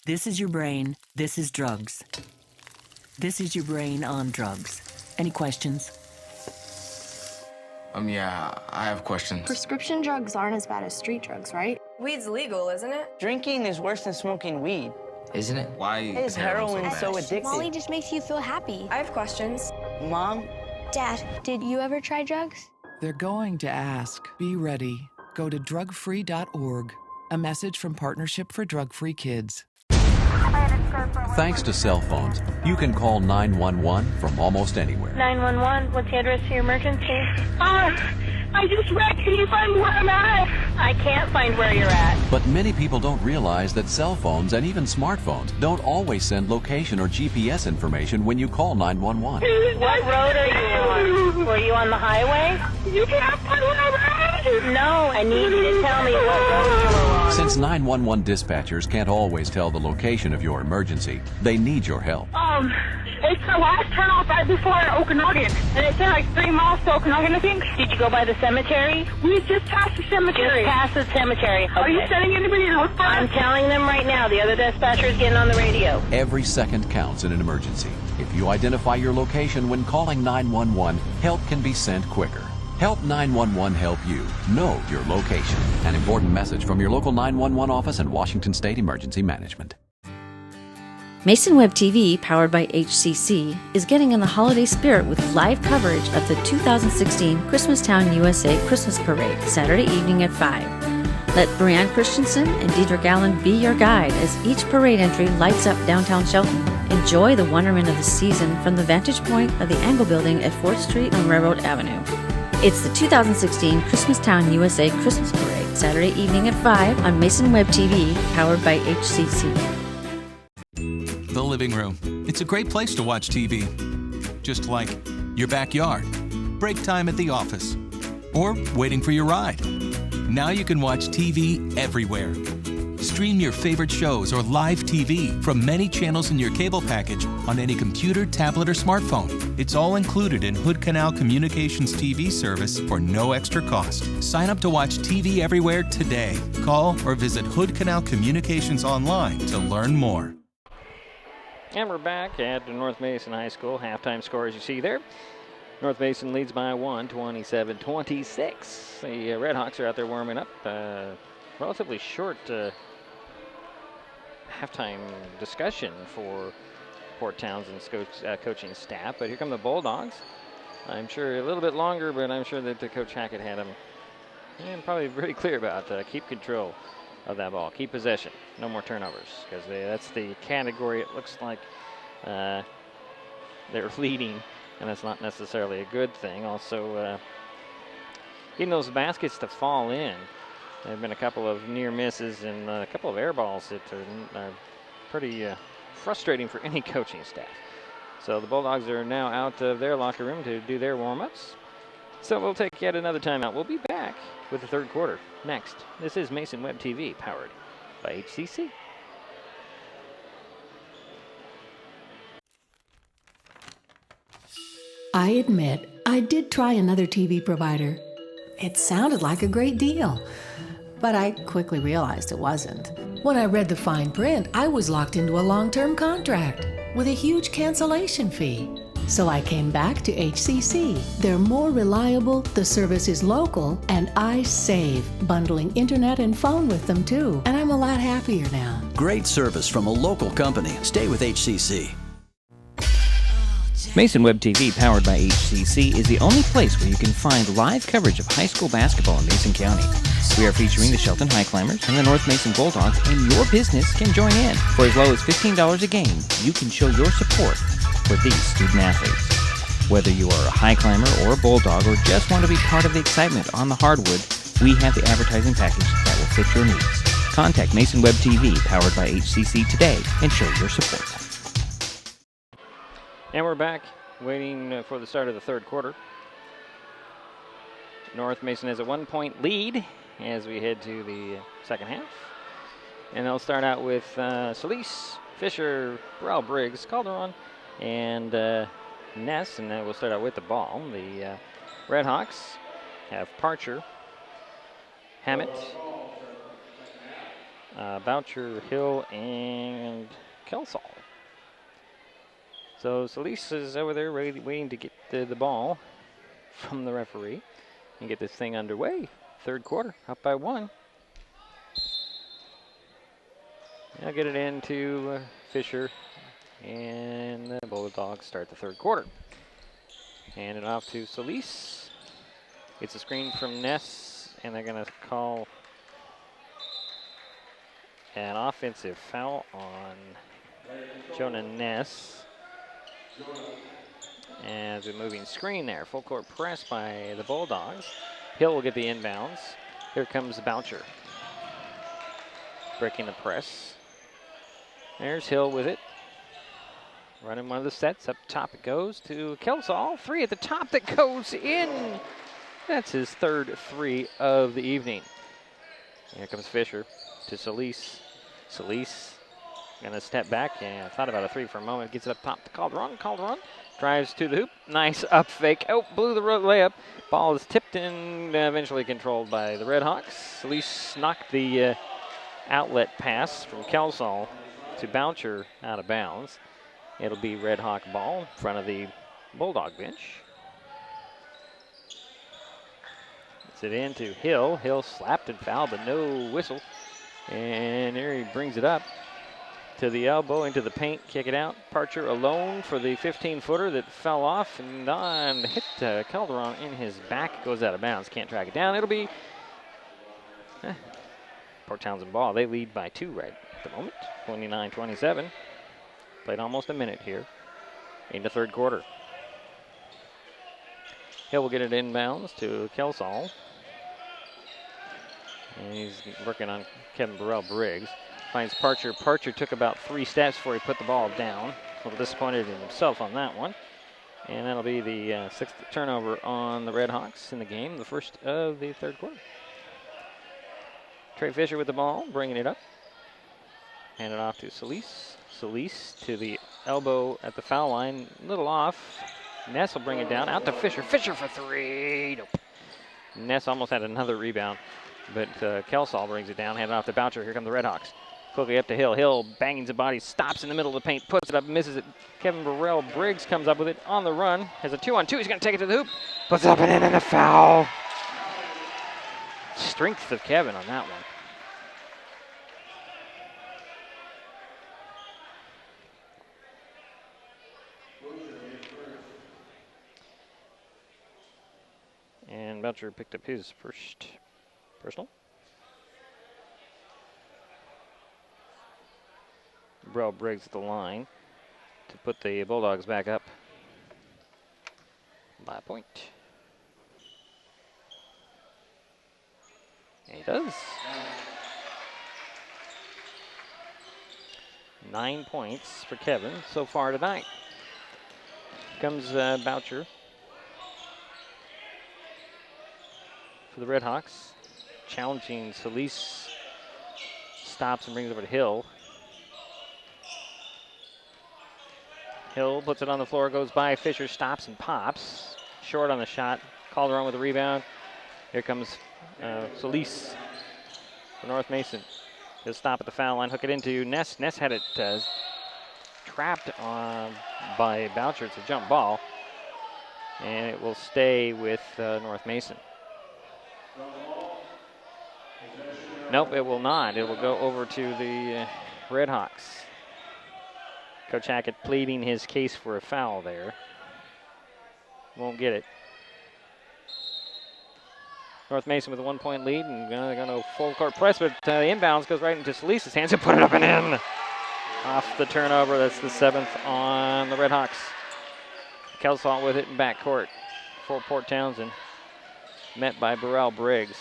This is your brain. This is drugs. This is your brain on drugs. Any questions? Yeah, I have questions. Prescription drugs aren't as bad as street drugs, right? Weed's legal, isn't it? Drinking is worse than smoking weed. Isn't it? Why is heroin so addictive? Molly just makes you feel happy. I have questions. Mom? Dad, did you ever try drugs? They're going to ask. Be ready. Go to drugfree.org. A message from Partnership for Drug-Free Kids. Thanks to cell phones, you can call 911 from almost anywhere. 911, what's the address to your emergency? I just wrecked. Can you find where I'm at? I can't find where you're at. But many people don't realize that cell phones and even smartphones don't always send location or GPS information when you call 911. What road are you on? Were you on the highway? You can't find where I'm at. No, I need you to tell me what road you were on. Since 911 dispatchers can't always tell the location of your emergency, they need your help. It's the last turnoff right before Okanagan, and it's like 3 miles to Okanagan, I think. Did you go by the cemetery? We just passed the cemetery. Just past the cemetery. Okay. Are you sending anybody to look for us? I'm telling them right now. The other dispatcher is getting on the radio. Every second counts in an emergency. If you identify your location when calling 911, help can be sent quicker. Help 911 help you know your location. An important message from your local 911 office and Washington State Emergency Management. Mason Web TV, powered by HCC, is getting in the holiday spirit with live coverage of the 2016 Christmastown USA Christmas Parade, Saturday evening at 5. Let Brianne Christensen and Dedrick Allan be your guide as each parade entry lights up downtown Shelton. Enjoy the wonderment of the season from the vantage point of the Angle Building at 4th Street on Railroad Avenue. It's the 2016 Christmastown USA Christmas Parade, Saturday evening at 5 on Mason Web TV, powered by HCC. The living room. It's a great place to watch TV. Just like your backyard, break time at the office, or waiting for your ride. Now you can watch TV everywhere. Stream your favorite shows or live TV from many channels in your cable package on any computer, tablet, or smartphone. It's all included in Hood Canal Communications TV service for no extra cost. Sign up to watch TV everywhere today. Call or visit Hood Canal Communications online to learn more. And we're back at North Mason High School. Halftime score, as you see there. North Mason leads by 1, 27-26. The Redhawks are out there warming up. Relatively short halftime discussion for Port Townsend's coaching staff. But here come the Bulldogs. I'm sure a little bit longer, but I'm sure that Coach Hackett had them and probably very clear about keep control of that ball. Keep possession. No more turnovers, because that's the category it looks like they're leading, and that's not necessarily a good thing. Also, getting those baskets to fall in. There have been a couple of near misses and a couple of air balls that are pretty frustrating for any coaching staff. So the Bulldogs are now out of their locker room to do their warm-ups. So we'll take yet another timeout. We'll be back with the third quarter next. This is Mason Web TV, powered by HCC. I admit, I did try another TV provider. It sounded like a great deal, but I quickly realized it wasn't. When I read the fine print, I was locked into a long-term contract with a huge cancellation fee. So I came back to HCC. They're more reliable, the service is local, and I save, bundling internet and phone with them too. And I'm a lot happier now. Great service from a local company. Stay with HCC. Mason Web TV, powered by HCC, is the only place where you can find live coverage of high school basketball in Mason County. We are featuring the Shelton High Climbers and the North Mason Bulldogs, and your business can join in. For as low as $15 a game, you can show your support for these student athletes. Whether you are a high climber or a bulldog or just want to be part of the excitement on the hardwood, we have the advertising package that will fit your needs. Contact Mason Web TV, powered by HCC today, and show your support. And we're back, waiting for the start of the third quarter. North Mason has a 1-point lead as we head to the second half. And they'll start out with Solis, Fisher, Burrell Briggs, Calderon, and Ness, and then we'll start out with the ball. The Redhawks have Parcher, Hammett, Boucher, Hill, and Kelsall. So Solis is over there waiting to get the ball from the referee and get this thing underway. Third quarter, up by 1. I'll get it into Fisher, and the Bulldogs start the third quarter. Hand it off to Solis. Gets a screen from Ness, and they're going to call an offensive foul on Jonah Ness. And the moving screen there. Full court press by the Bulldogs. Hill will get the inbounds. Here comes Boucher. Breaking the press. There's Hill with it. Running one of the sets. Up top it goes to Kelsall. 3 at the top that goes in. That's his third 3 of the evening. Here comes Fisher to Solis. Solis gonna step back and thought about a 3 for a moment. Gets it up top to Calderon. Calderon drives to the hoop. Nice up fake. Oh, blew the layup. Ball is tipped and eventually controlled by the Redhawks. Solis knocked the outlet pass from Kelsall to Boucher out of bounds. It'll be Redhawk ball in front of the Bulldog bench. Gets it into Hill. Hill slapped and fouled, but no whistle. And there he brings it up to the elbow, into the paint, kick it out. Parcher alone for the 15-footer that fell off and hit Calderon in his back. Goes out of bounds, can't track it down. It'll be Port Townsend ball. They lead by 2 right at the moment, 29-27. Played almost a minute here in the third quarter. Hill will get it inbounds to Kelsall. And he's working on Kevin Burrell Briggs. Finds Parcher. Parcher took about 3 steps before he put the ball down. A little disappointed in himself on that one. And that'll be the 6th turnover on the Redhawks in the game, the first of the third quarter. Trey Fisher with the ball, bringing it up. Hand it off to Solis. Solis to the elbow at the foul line, a little off. Ness will bring it down, out to Fisher. Fisher for 3. Nope. Ness almost had another rebound, but Kelsall brings it down, hand it off to Boucher. Here come the Redhawks. Quickly up to Hill. Hill bangs the body, stops in the middle of the paint, puts it up, misses it. Kevin Burrell Briggs comes up with it on the run. Has a 2-on-2. He's going to take it to the hoop. Puts it up and in, and a foul. Strength of Kevin on that one. And Boucher picked up his first personal. Burrell Briggs at the line to put the Bulldogs back up by a point. And he does. 9 points for Kevin so far tonight. Comes Boucher for the Redhawks. Challenging Solis. Stops and brings it over to Hill. Hill puts it on the floor, goes by. Fisher stops and pops. Short on the shot. Calderon with the rebound. Here comes Solis for North Mason. He'll stop at the foul line, hook it into Ness. Ness had it trapped by Boucher. It's a jump ball. And it will stay with North Mason. Nope, it will not. It will go over to the Redhawks. Coach Hackett pleading his case for a foul there. Won't get it. North Mason with a 1-point lead and going to full court press, but the inbounds goes right into Solis' hands and put it up and in. Off the turnover, that's the 7th on the Redhawks. Kelsall with it in backcourt for Port Townsend. Met by Burrell Briggs.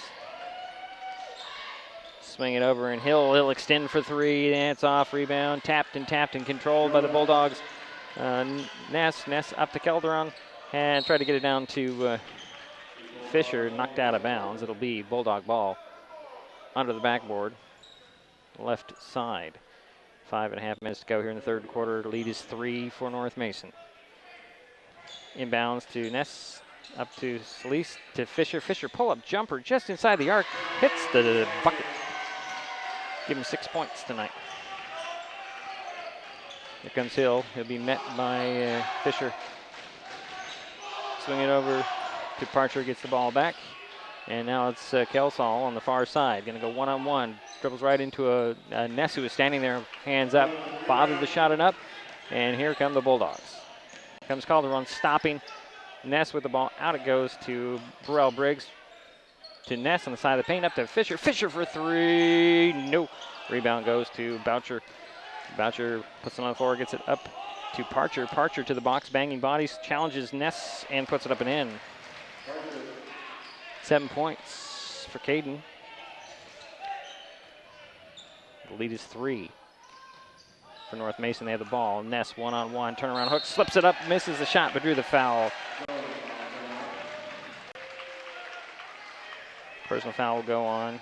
Swing it over and He'll extend for three. It's off, rebound, tapped and controlled by the Bulldogs. Ness up to Calderon and tried to get it down to Fisher, knocked out of bounds. It'll be Bulldog ball under the backboard, left side. 5.5 minutes to go here in the third quarter. The lead is 3 for North Mason. Inbounds to Ness, up to Solis, to Fisher. Fisher pull-up jumper just inside the arc, hits the bucket. Give him 6 points tonight. Here comes Hill. He'll be met by Fisher. Swing it over to Parcher, gets the ball back. And now it's Kelsall on the far side. Going to go one-on-one. Dribbles right into a Ness who is standing there, hands up. Bothered the shot and up. And here come the Bulldogs. Comes Calderon stopping. Ness with the ball. Out it goes to Burrell Briggs. To Ness on the side of the paint. Up to Fisher. Fisher for three. No. Rebound goes to Boucher. Boucher puts it on the floor. Gets it up to Parcher. Parcher to the box. Banging bodies. Challenges Ness and puts it up and in. 7 points for Caden. The lead is 3 for North Mason. They have the ball. Ness one-on-one. Turnaround hook. Slips it up. Misses the shot but drew the foul. Personal foul will go on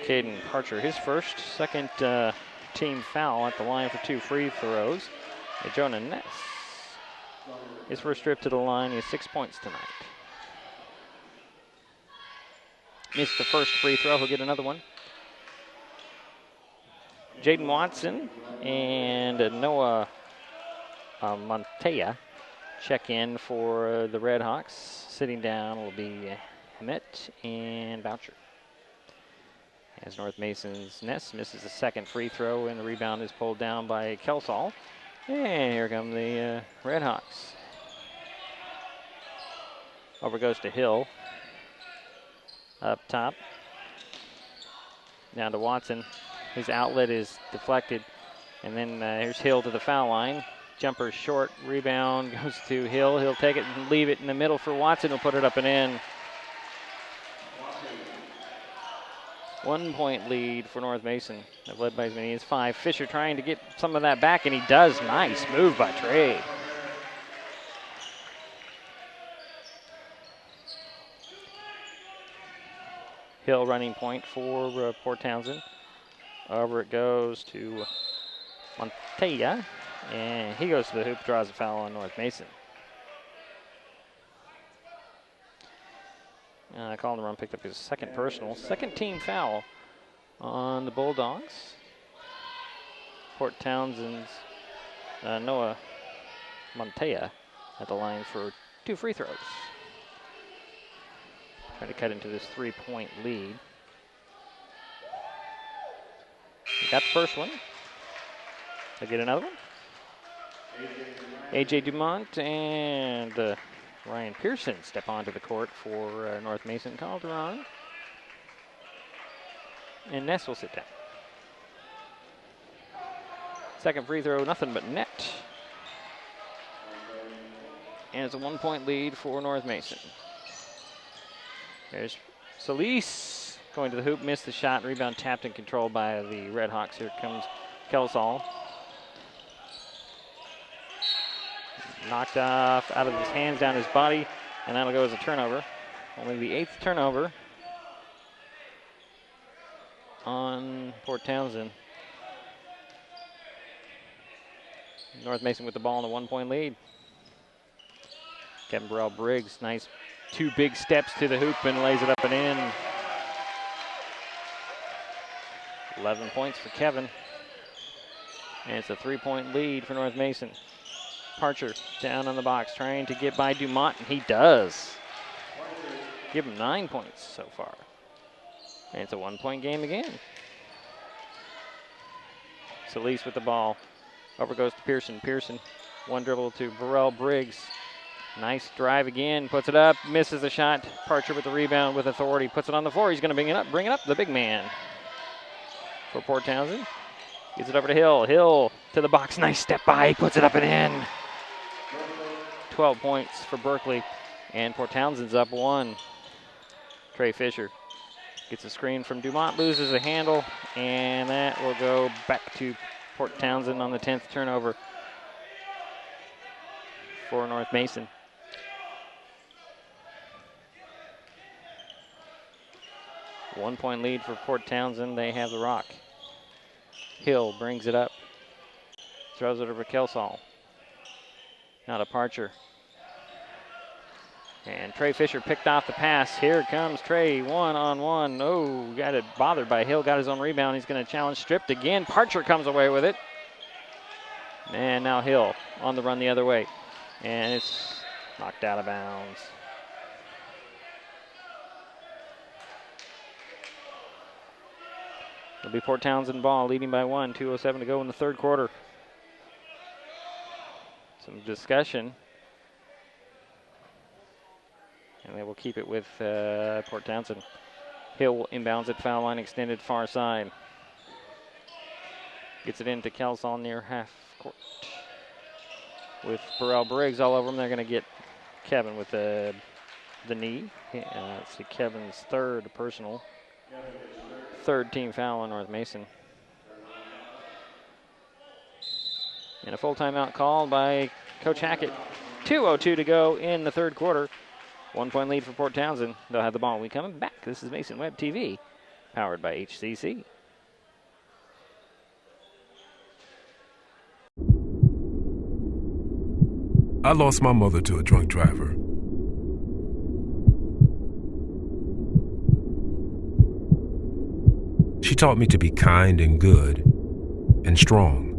Caden Parcher. His first, second team foul at the line for 2 free throws. Jonah Ness. His first trip to the line. He has 6 points tonight. Missed the first free throw. He'll get another one. Jaden Watson and Noah Montea check in for the Redhawks. Sitting down will be Hammett and Boucher. As North Mason's Ness misses the second free throw and the rebound is pulled down by Kelsall. And here come the Redhawks. Over goes to Hill. Up top. Down to Watson. His outlet is deflected. And then here's Hill to the foul line. Jumper short. Rebound goes to Hill. He'll take it and leave it in the middle for Watson. He'll put it up and in. 1 point lead for North Mason. They've led by as many as 5. Fisher trying to get some of that back, and he does. Nice move by Trey. Hill running point for Port Townsend. Over it goes to Montea, and he goes to the hoop, draws a foul on North Mason. Calderon picked up his second personal, second team foul on the Bulldogs. Port Townsend's Noah Montea at the line for 2 free throws. Trying to cut into this 3-point lead. He got the first one. They'll get another one. A.J. Dumont and Ryan Pearson step onto the court for North Mason. Calderon. And Ness will sit down. Second free throw, nothing but net. And it's a 1 point lead for North Mason. There's Solis. going to the hoop, missed the shot. Rebound tapped and controlled by the Redhawks. Here comes Kelsall. Knocked off out of his hands, down his body, and that'll go as a turnover. Only the 8th turnover on Port Townsend. North Mason with the ball in a 1-point lead. Kevin Burrell-Briggs, nice 2 big steps to the hoop and lays it up and in. 11 points for Kevin. And it's a 3-point lead for North Mason. Parcher down on the box, trying to get by Dumont, and he does. Give him 9 points so far. And it's a 1-point game again. Solis with the ball. Over goes to Pearson. Pearson, 1 dribble to Burrell-Briggs. Nice drive again, puts it up, misses the shot. Parcher with the rebound with authority, puts it on the floor. He's going to bring it up, the big man for Port Townsend. Gets it over to Hill. Hill to the box, nice step by, puts it up and in. 12 points for Berkeley, and Port Townsend's up 1. Trey Fisher gets a screen from Dumont, loses a handle, and that will go back to Port Townsend on the 10th turnover for North Mason. One-point lead for Port Townsend. They have the rock. Hill brings it up. Throws it over to Kelsall. Now to Parcher. And Trey Fisher picked off the pass. Here comes Trey, 1-on-1. Oh, got it bothered by Hill. Got his own rebound. He's going to challenge, stripped again. Parcher comes away with it. And now Hill on the run the other way. And it's knocked out of bounds. It'll be Port Townsend ball, leading by 1, 2:07 to go in the 3rd quarter. Some discussion. And they will keep it with Port Townsend. Hill inbounds at foul line, extended far side. Gets it into Kelsall near half court. With Burrell-Briggs all over him, they're going to get Kevin with the knee. Let's see, Kevin's 3rd personal. 3rd team foul on North Mason. And a full timeout called by Coach Hackett. 2:02 to go in the 3rd quarter. 1-point lead for Port Townsend. They'll have the ball when we come back. This is Mason Web TV, powered by HCC. I lost my mother to a drunk driver. She taught me to be kind and good and strong.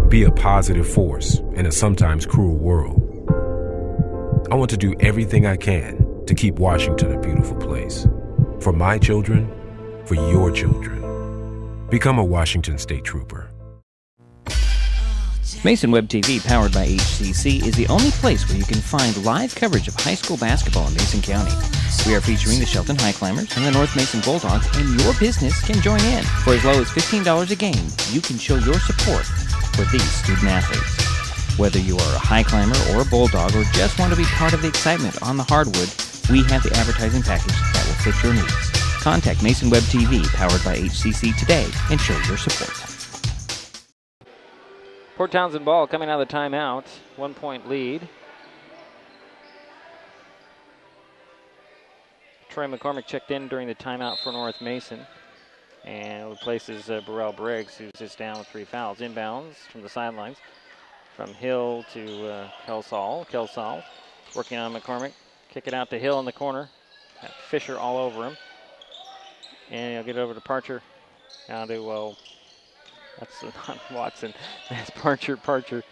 Be a positive force in a sometimes cruel world. I want to do everything I can to keep Washington a beautiful place. For my children, for your children. Become a Washington State Trooper. Mason Web TV, powered by HCC, is the only place where you can find live coverage of high school basketball in Mason County. We are featuring the Shelton High Climbers and the North Mason Bulldogs, and your business can join in. For as low as $15 a game, you can show your support for these student athletes. Whether you are a high climber or a bulldog or just want to be part of the excitement on the hardwood, we have the advertising package that will fit your needs. Contact Mason Web TV, powered by HCC today, and show your support. Port Townsend ball coming out of the timeout. 1-point lead. Troy McCormick checked in during the timeout for North Mason and replaces Burrell-Briggs, who's just down with 3 fouls. Inbounds from the sidelines. From Hill to Kelsall. Kelsall working on McCormick. Kick it out to Hill in the corner. Got Fisher all over him. And he'll get it over to Parcher. Now to, that's not Watson. That's Parcher. Parcher.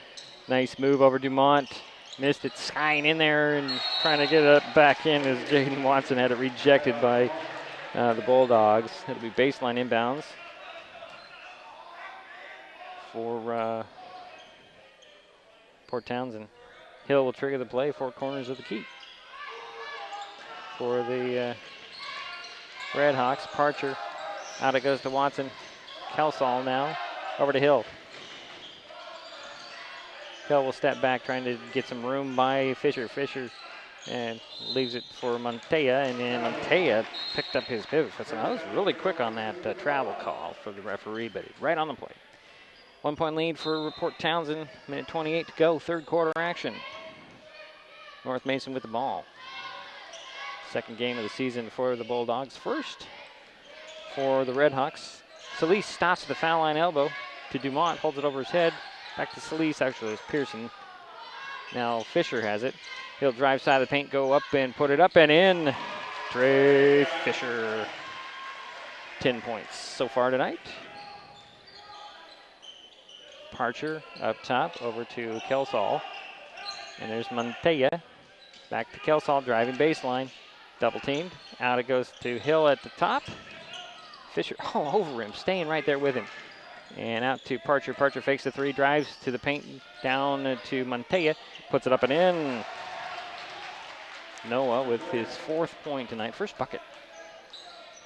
Nice move over Dumont. Missed it. Skying in there and trying to get it up back in as Jaden Watson had it rejected by the Bulldogs. It'll be baseline inbounds for Port Townsend. Hill will trigger the play, 4 corners of the key. For the Redhawks, Parcher. Out it goes to Watson. Kelsall now. Over to Hill. Hill will step back, trying to get some room by Fisher. Fisher and leaves it for Montea, and then Montea picked up his pivot. So I was really quick on that travel call for the referee, but right on the plate. 1 point lead for Port Townsend, minute 28 to go, third quarter action. North Mason with the ball. Second game of the season for the Bulldogs. First for the Redhawks. Solis stops at the foul line elbow to Dumont, holds it over his head. Back to Solis, actually it's Pearson. Now Fisher has it. He'll drive side of the paint, go up and put it up and in. Trey Fisher. 10 points so far tonight. Parcher up top, over to Kelsall. And there's Montea. Back to Kelsall, driving baseline. Double teamed. Out it goes to Hill at the top. Fisher all over him, staying right there with him. And out to Parcher. Parcher fakes the three, drives to the paint, down to Montea. Puts it up and in. Noah with his 4th point tonight, first bucket.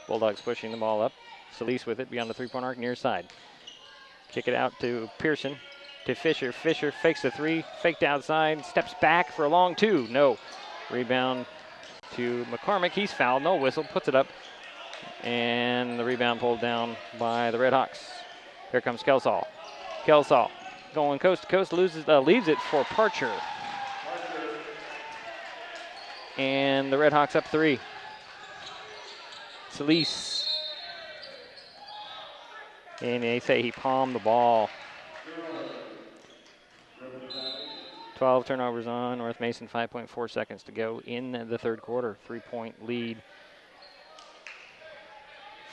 Bulldogs pushing the ball up. Solis with it beyond the three-point arc, near side. Kick it out to Pearson, to Fisher. Fisher fakes the three, faked outside, steps back for a long two. No. Rebound to McCormick. He's fouled, no whistle, puts it up. And the rebound pulled down by the Redhawks. Here comes Kelsall. Kelsall going coast to coast, leaves it for Parcher. And the Redhawks up 3. Solis. And they say he palmed the ball. 12 turnovers on North Mason, 5.4 seconds to go in the third quarter. 3-point lead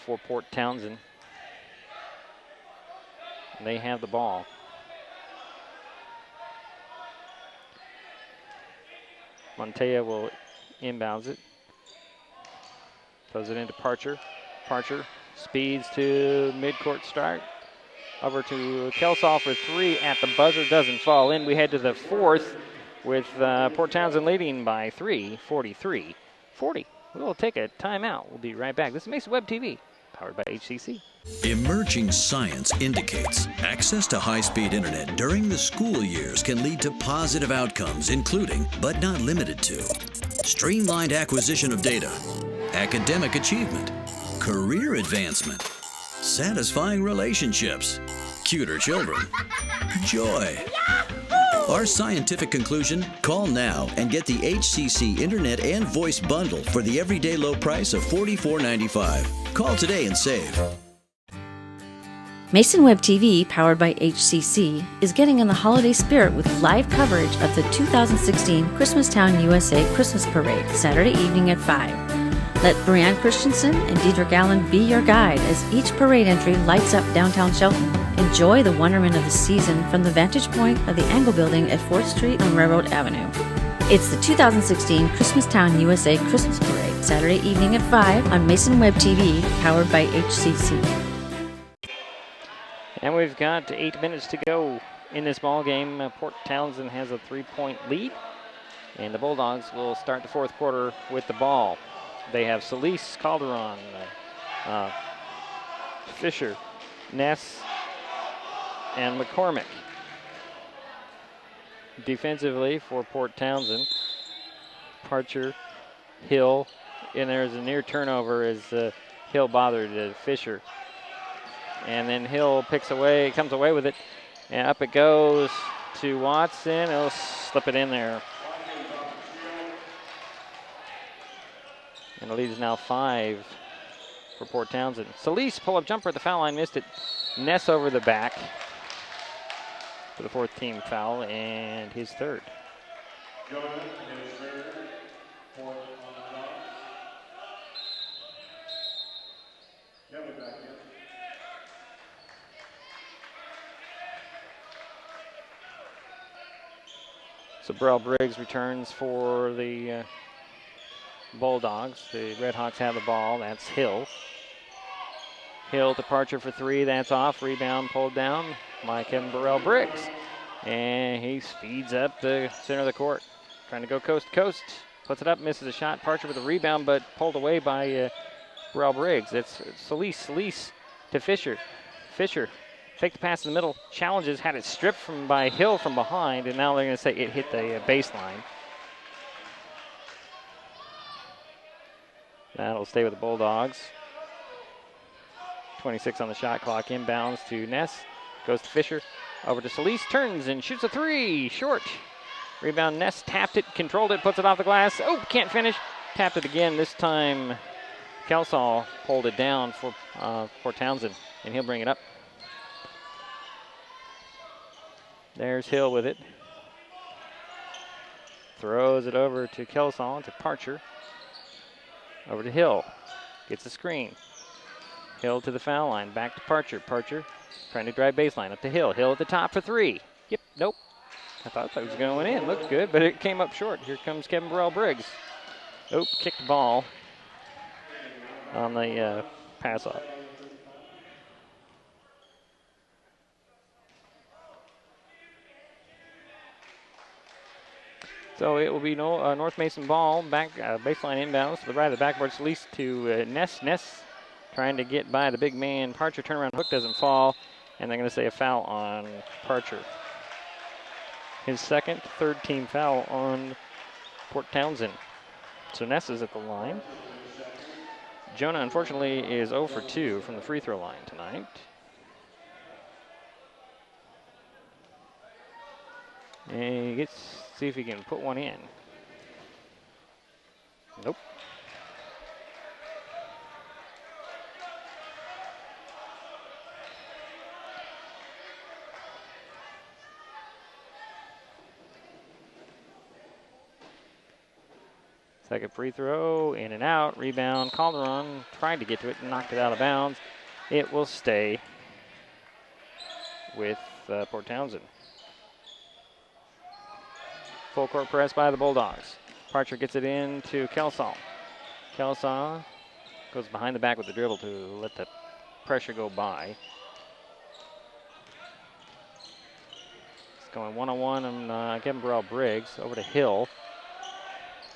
for Port Townsend. They have the ball. Montea will inbounds it. Throws it into Parcher. Parcher speeds to midcourt start. Over to Kelsall for 3 at the buzzer. Doesn't fall in. We head to the fourth with Port Townsend leading by 3, 43-40. We'll take a timeout. We'll be right back. This is Mason Web TV, powered by HCC. Emerging science indicates access to high-speed internet during the school years can lead to positive outcomes, including, but not limited to, streamlined acquisition of data, academic achievement, career advancement, satisfying relationships, cuter children, joy. Our scientific conclusion? Call now and get the HCC Internet and Voice Bundle for the everyday low price of $44.95. Call today and save. Mason Web TV, powered by HCC, is getting in the holiday spirit with live coverage of the 2016 Christmastown USA Christmas Parade, Saturday evening at 5. Let Brianne Christensen and Dedrick Allan be your guide as each parade entry lights up downtown Shelton. Enjoy the wonderment of the season from the vantage point of the Angle Building at 4th Street and Railroad Avenue. It's the 2016 Christmastown USA Christmas Parade, Saturday evening at 5 on Mason Web TV, powered by HCC. And we've got 8 minutes to go in this ball game. Port Townsend has a 3-point lead, and the Bulldogs will start the fourth quarter with the ball. They have Solis, Calderon, Fisher, Ness, and McCormick. Defensively for Port Townsend, Parcher, Hill, and there's a near turnover as Hill bothered Fisher. And then Hill comes away with it, and up it goes to Watson. He'll slip it in there. And the lead is now 5 for Port Townsend. Solis, pull-up jumper at the foul line, missed it. Ness over the back for the 4th team foul, and his 3rd. So Burrell Briggs returns for the Bulldogs. The Redhawks have the ball. That's Hill. Hill to Parcher for 3. That's off. Rebound pulled down by Kevin Burrell Briggs. And he speeds up the center of the court. Trying to go coast to coast. Puts it up, misses a shot. Parcher with a rebound, but pulled away by Burrell Briggs. It's Solis. Solis to Fisher. Fisher. Fake the pass in the middle, challenges, had it stripped by Hill from behind, and now they're going to say it hit the baseline. That'll stay with the Bulldogs. 26 on the shot clock. Inbounds to Ness. Goes to Fisher. Over to Solis. Turns and shoots a three. Short. Rebound. Ness tapped it, controlled it, puts it off the glass. Oh, can't finish. Tapped it again. This time Kelsall pulled it down for Port Townsend, and he'll bring it up. There's Hill with it. Throws it over to Kelsall, to Parcher. Over to Hill. Gets a screen. Hill to the foul line. Back to Parcher. Parcher trying to drive baseline. Up to Hill. Hill at the top for three. Yep, nope. I thought that was going in. Looked good, but it came up short. Here comes Kevin Burrell-Briggs. Oh, kicked ball on the pass off. So it will be North Mason ball, back baseline inbounds to the right of the backboard. Solis to Ness. Ness trying to get by the big man. Parcher turnaround hook doesn't fall, and they're going to say a foul on Parcher. His second, third team foul on Port Townsend. So Ness is at the line. Jonah, unfortunately, is 0 for 2 from the free throw line tonight. And he gets, see if he can put one in. Nope. Second free throw, in and out, rebound. Calderon tried to get to it and knocked it out of bounds. It will stay with Port Townsend. Full court press by the Bulldogs. Parcher gets it in to Kelsall. Kelsall goes behind the back with the dribble to let the pressure go by. It's going one-on-one on Kevin Burrell-Briggs. Over to Hill.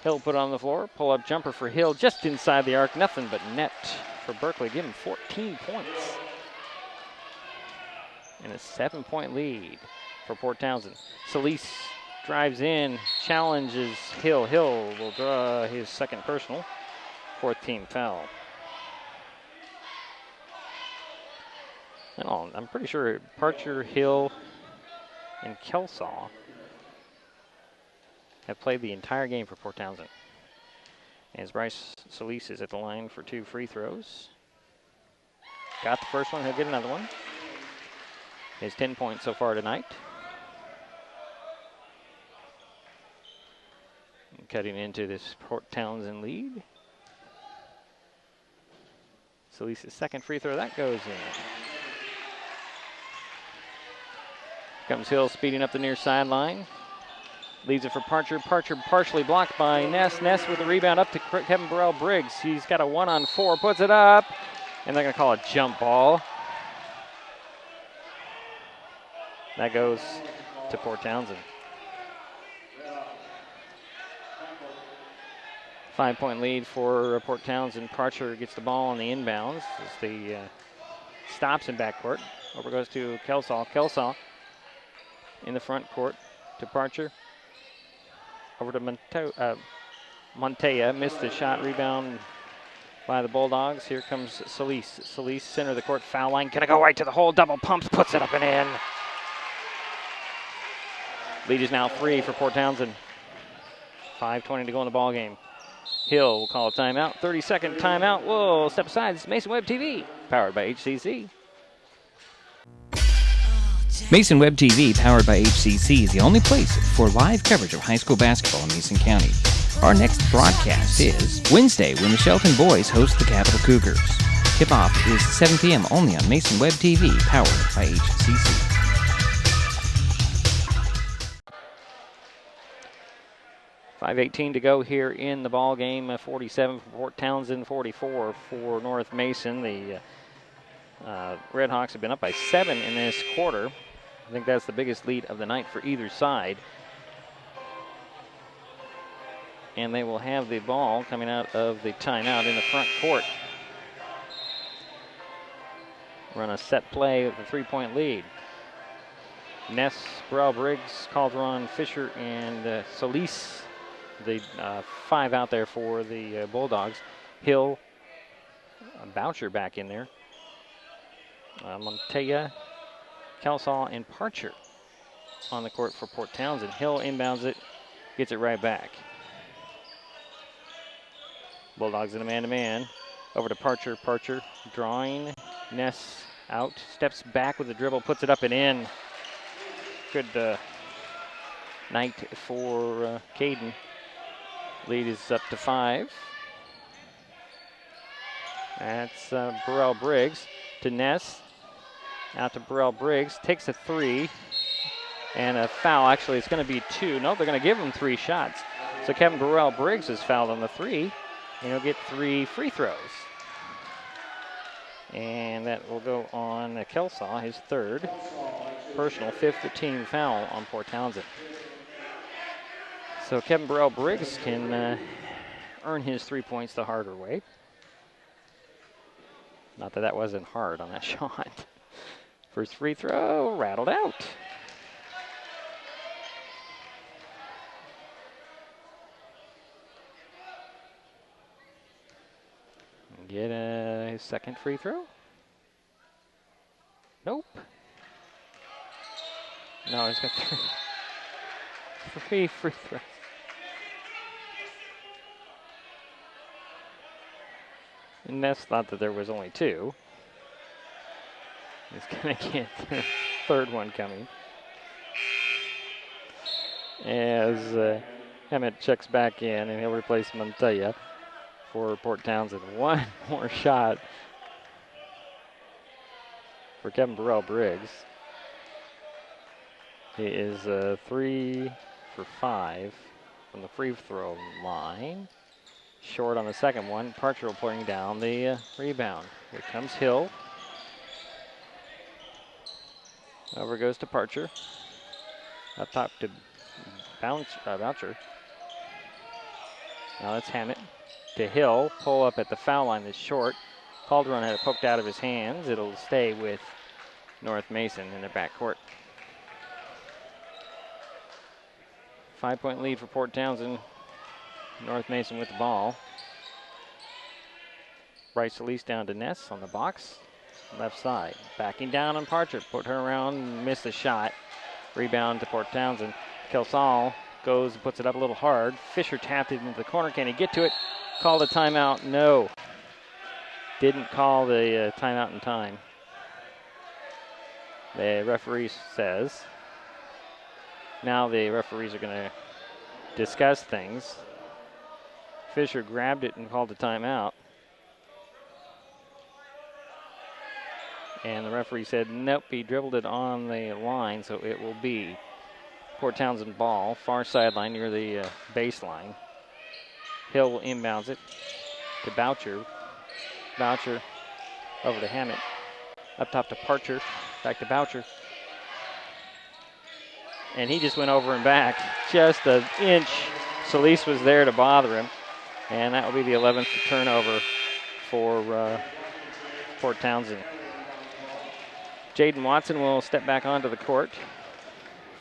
Hill put it on the floor. Pull-up jumper for Hill just inside the arc. Nothing but net for Berkeley. Give him 14 points. And a 7-point lead for Port Townsend. Solis drives in, challenges Hill. Hill will draw his second personal. Fourth team foul. And I'm pretty sure Parcher, Hill, and Kelsall have played the entire game for Port Townsend. As Bryce Solis is at the line for 2 free throws. Got the first one, he'll get another one. His 10 points so far tonight. And cutting into this Port Townsend lead. Solis' second free throw, that goes in. Comes Hill speeding up the near sideline. Leaves it for Parcher. Parcher partially blocked by Ness. Ness with the rebound up to Kevin Burrell-Briggs. He's got a 1-on-4, puts it up, and they're going to call a jump ball. That goes to Port Townsend. 5-point lead for Port Townsend. Parcher gets the ball on the inbounds as the stops in backcourt. Over goes to Kelsall. Kelsall in the front court to Parcher. Over to Montoya, missed the shot, rebound by the Bulldogs. Here comes Solis. Solis, center of the court, foul line. Gonna go right to the hole, double pumps, puts it up and in. Lead is now 3 for Port Townsend. 5:20 to go in the ball game. Hill will call a timeout. 30-second timeout. Whoa, step aside. It's Mason Web TV, powered by HCC. Mason Web TV, powered by HCC, is the only place for live coverage of high school basketball in Mason County. Our next broadcast is Wednesday when the Shelton boys host the Capital Cougars. Tip-off is 7 p.m. only on Mason Web TV, powered by HCC. .5:18 to go here in the ball game. 47 for Port Townsend, 44 for North Mason. The Redhawks have been up by 7 in this quarter. I think that's the biggest lead of the night for either side. And they will have the ball coming out of the timeout in the front court. Run a set play with a 3-point lead. Ness, Burrell-Briggs, Calderon, Fisher, and Solis. The 5 out there for the Bulldogs. Hill, Boucher back in there. Montoya, Kelsall, and Parcher on the court for Port Townsend. Hill inbounds it, gets it right back. Bulldogs in a man-to-man. Over to Parcher. Parcher drawing. Ness out. Steps back with the dribble. Puts it up and in. Good night for Caden. Lead is up to 5. That's Burrell Briggs to Ness. Out to Burrell Briggs. Takes a 3. And a foul. Actually, it's going to be 2. No, they're going to give him 3 shots. So Kevin Burrell Briggs is fouled on the 3. And he'll get 3 free throws. And that will go on Kelsall, his 3rd personal, 5th team foul on Port Townsend. So Kevin Burrell Briggs can earn his 3 points the harder way. Not that that wasn't hard on that shot. First free throw, rattled out. Get a second free throw. Nope. No, he's got 3 free throws. And Ness thought that there was only 2. He's going to get the 3rd one coming. As Emmett checks back in, and he'll replace Montoya for Port Townsend. One more shot for Kevin Burrell Briggs. He is 3 for 5 from the free throw line. Short on the second one. Parcher will bring down the rebound. Here comes Hill. Over goes to Parcher. Up top to Boucher. Now that's Hammett. To Hill, pull up at the foul line is short. Calderon had it poked out of his hands. It'll stay with North Mason in their backcourt. 5-point lead for Port Townsend. North Mason with the ball. Bryce Elise down to Ness on the box. Left side. Backing down on Parcher. Put her around, missed the shot. Rebound to Port Townsend. Kelsall goes and puts it up a little hard. Fisher tapped it into the corner. Can he get to it? Called a timeout. No. Didn't call the timeout in time. The referee says. Now the referees are going to discuss things. Fisher grabbed it and called a timeout. And the referee said, nope, he dribbled it on the line, so it will be Port Townsend ball, far sideline near the baseline. Hill inbounds it to Boucher. Boucher over to Hammett. Up top to Parcher. Back to Boucher. And he just went over and back. Just an inch. Solis was there to bother him. And that will be the 11th turnover for Port Townsend. Jaden Watson will step back onto the court.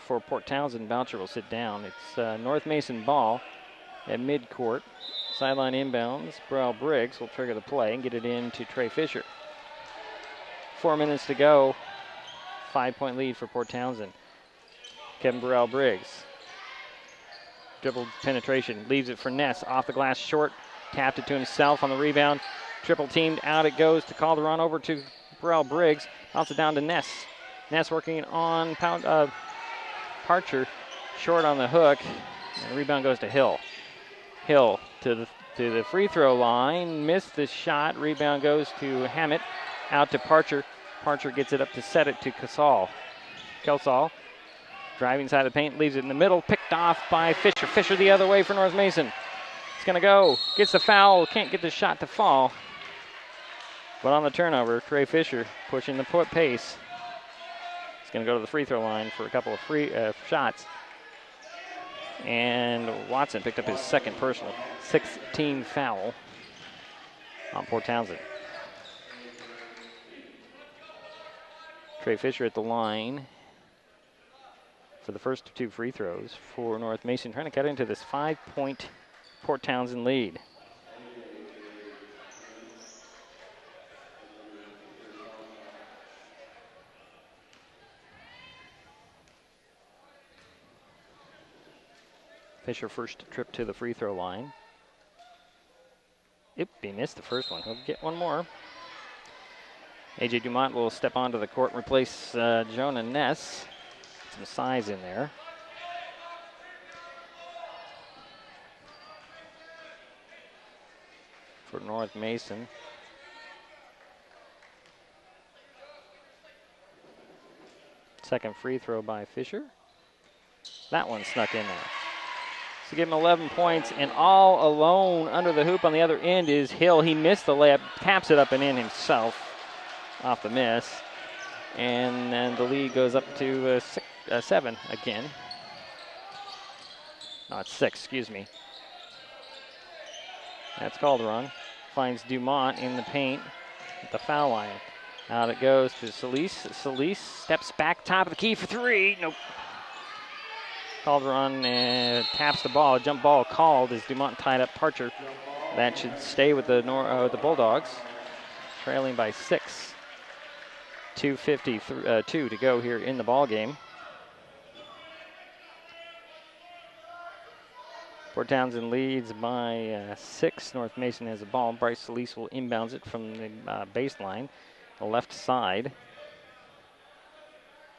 For Port Townsend, Boucher will sit down. It's North Mason ball at midcourt. Sideline inbounds. Burrell Briggs will trigger the play and get it in to Trey Fisher. 4 minutes to go. 5-point lead for Port Townsend. Kevin Burrell Briggs. Dribbled penetration. Leaves it for Ness. Off the glass short. Tapped it to himself on the rebound. Triple teamed. Out it goes to Calderon. Over to Burrell Briggs. Bounce it down to Ness. Ness working on Parcher. Short on the hook. And the rebound goes to Hill. Hill to the free throw line. Missed the shot. Rebound goes to Hammett. Out to Parcher. Parcher gets it up to set it to Kelsall. Driving side of the paint. Leaves it in the middle. Picked off by Fisher. Fisher the other way for North Mason. It's going to go. Gets the foul. Can't get the shot to fall. But on the turnover, Trey Fisher pushing the pace. He's going to go to the free throw line for a couple of free shots. And Watson picked up his second personal 6th-team foul on Port Townsend. Trey Fisher at the line for the first of 2 free throws for North Mason, trying to cut into this 5-point Port Townsend lead. Fisher first trip to the free throw line. Oop, he missed the first one. He'll get one more. A.J. Dumont will step onto the court and replace Jonah Ness. Some size in there. For North Mason. Second free throw by Fisher. That one snuck in there. So give him 11 points, and all alone under the hoop on the other end is Hill. He missed the layup, taps it up and in himself off the miss. And then the lead goes up to 7 again. No, it's 6, excuse me. That's Calderon. Finds Dumont in the paint at the foul line. Out it goes to Solis. Solis steps back, top of the key for 3. Nope. Calderon taps the ball. A jump ball called as Dumont tied up Parcher. That should stay with the Bulldogs. Trailing by 6. 2:52 to go here in the ball game. Port Townsend leads by 6. North Mason has the ball. Bryce Solis will inbounds it from the baseline, the left side.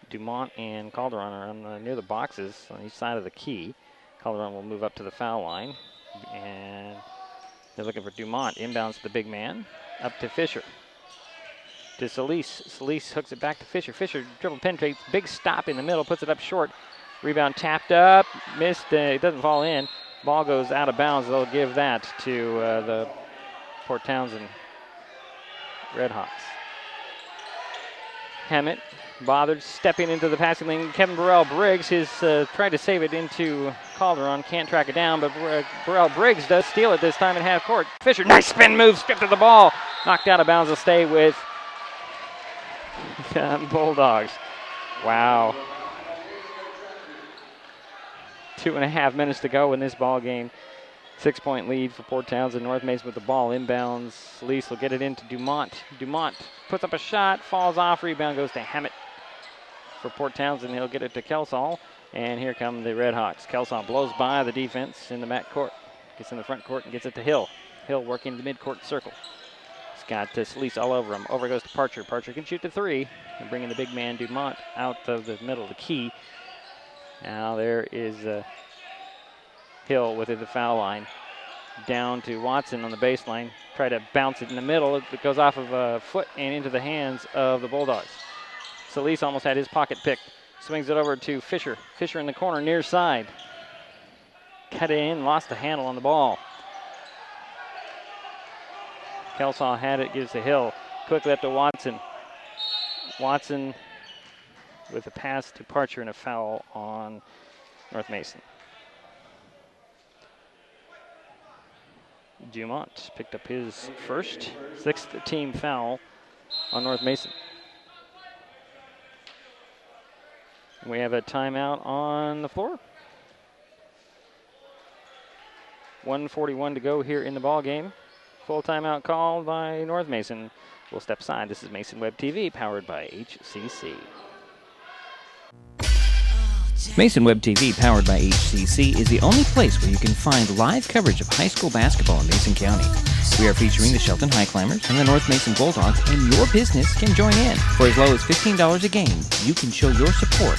Dumont and Calderon are on near the boxes on each side of the key. Calderon will move up to the foul line, and they're looking for Dumont. Inbounds to the big man, up to Fisher. To Solis. Solis hooks it back to Fisher. Fisher dribble penetrates, big stop in the middle, puts it up short. Rebound tapped up, missed, it doesn't fall in. Ball goes out of bounds. They'll give that to the Port Townsend Redhawks. Hammett bothered stepping into the passing lane. Kevin Burrell-Briggs tried to save it into Calderon. Can't track it down, but Burrell-Briggs does steal it this time in half court. Fisher, nice spin move, stripped of the ball. Knocked out of bounds, will stay with Bulldogs. Wow. 2.5 minutes to go in this ball game. 6-point lead for Port Townsend. North Mason with the ball inbounds. Solis will get it into Dumont. Dumont puts up a shot, falls off. Rebound goes to Hammett. For Port Townsend, he'll get it to Kelsall. And here come the Redhawks. Kelsall blows by the defense in the backcourt. Gets in the front court and gets it to Hill. Hill working the midcourt circle. He's got Solis all over him. Over goes to Parcher. Parcher can shoot to 3. And bringing the big man Dumont out of the middle of the key. Now there is Hill within the foul line. Down to Watson on the baseline. Try to bounce it in the middle. It goes off of a foot and into the hands of the Bulldogs. Solis almost had his pocket picked. Swings it over to Fisher. Fisher in the corner, near side. Cut it in, lost the handle on the ball. Kelsall had it, gives to Hill. Quickly up to Watson. Watson with a pass to Parcher and a foul on North Mason. Dumont picked up his first, 6th team foul on North Mason. We have a timeout on the floor. 1:41 to go here in the ball game. Full timeout called by North Mason. We'll step aside. This is Mason Web TV, powered by HCC. Mason Web TV, powered by HCC, is the only place where you can find live coverage of high school basketball in Mason County. We are featuring the Shelton High Climbers and the North Mason Bulldogs, and your business can join in. For as low as $15 a game, you can show your support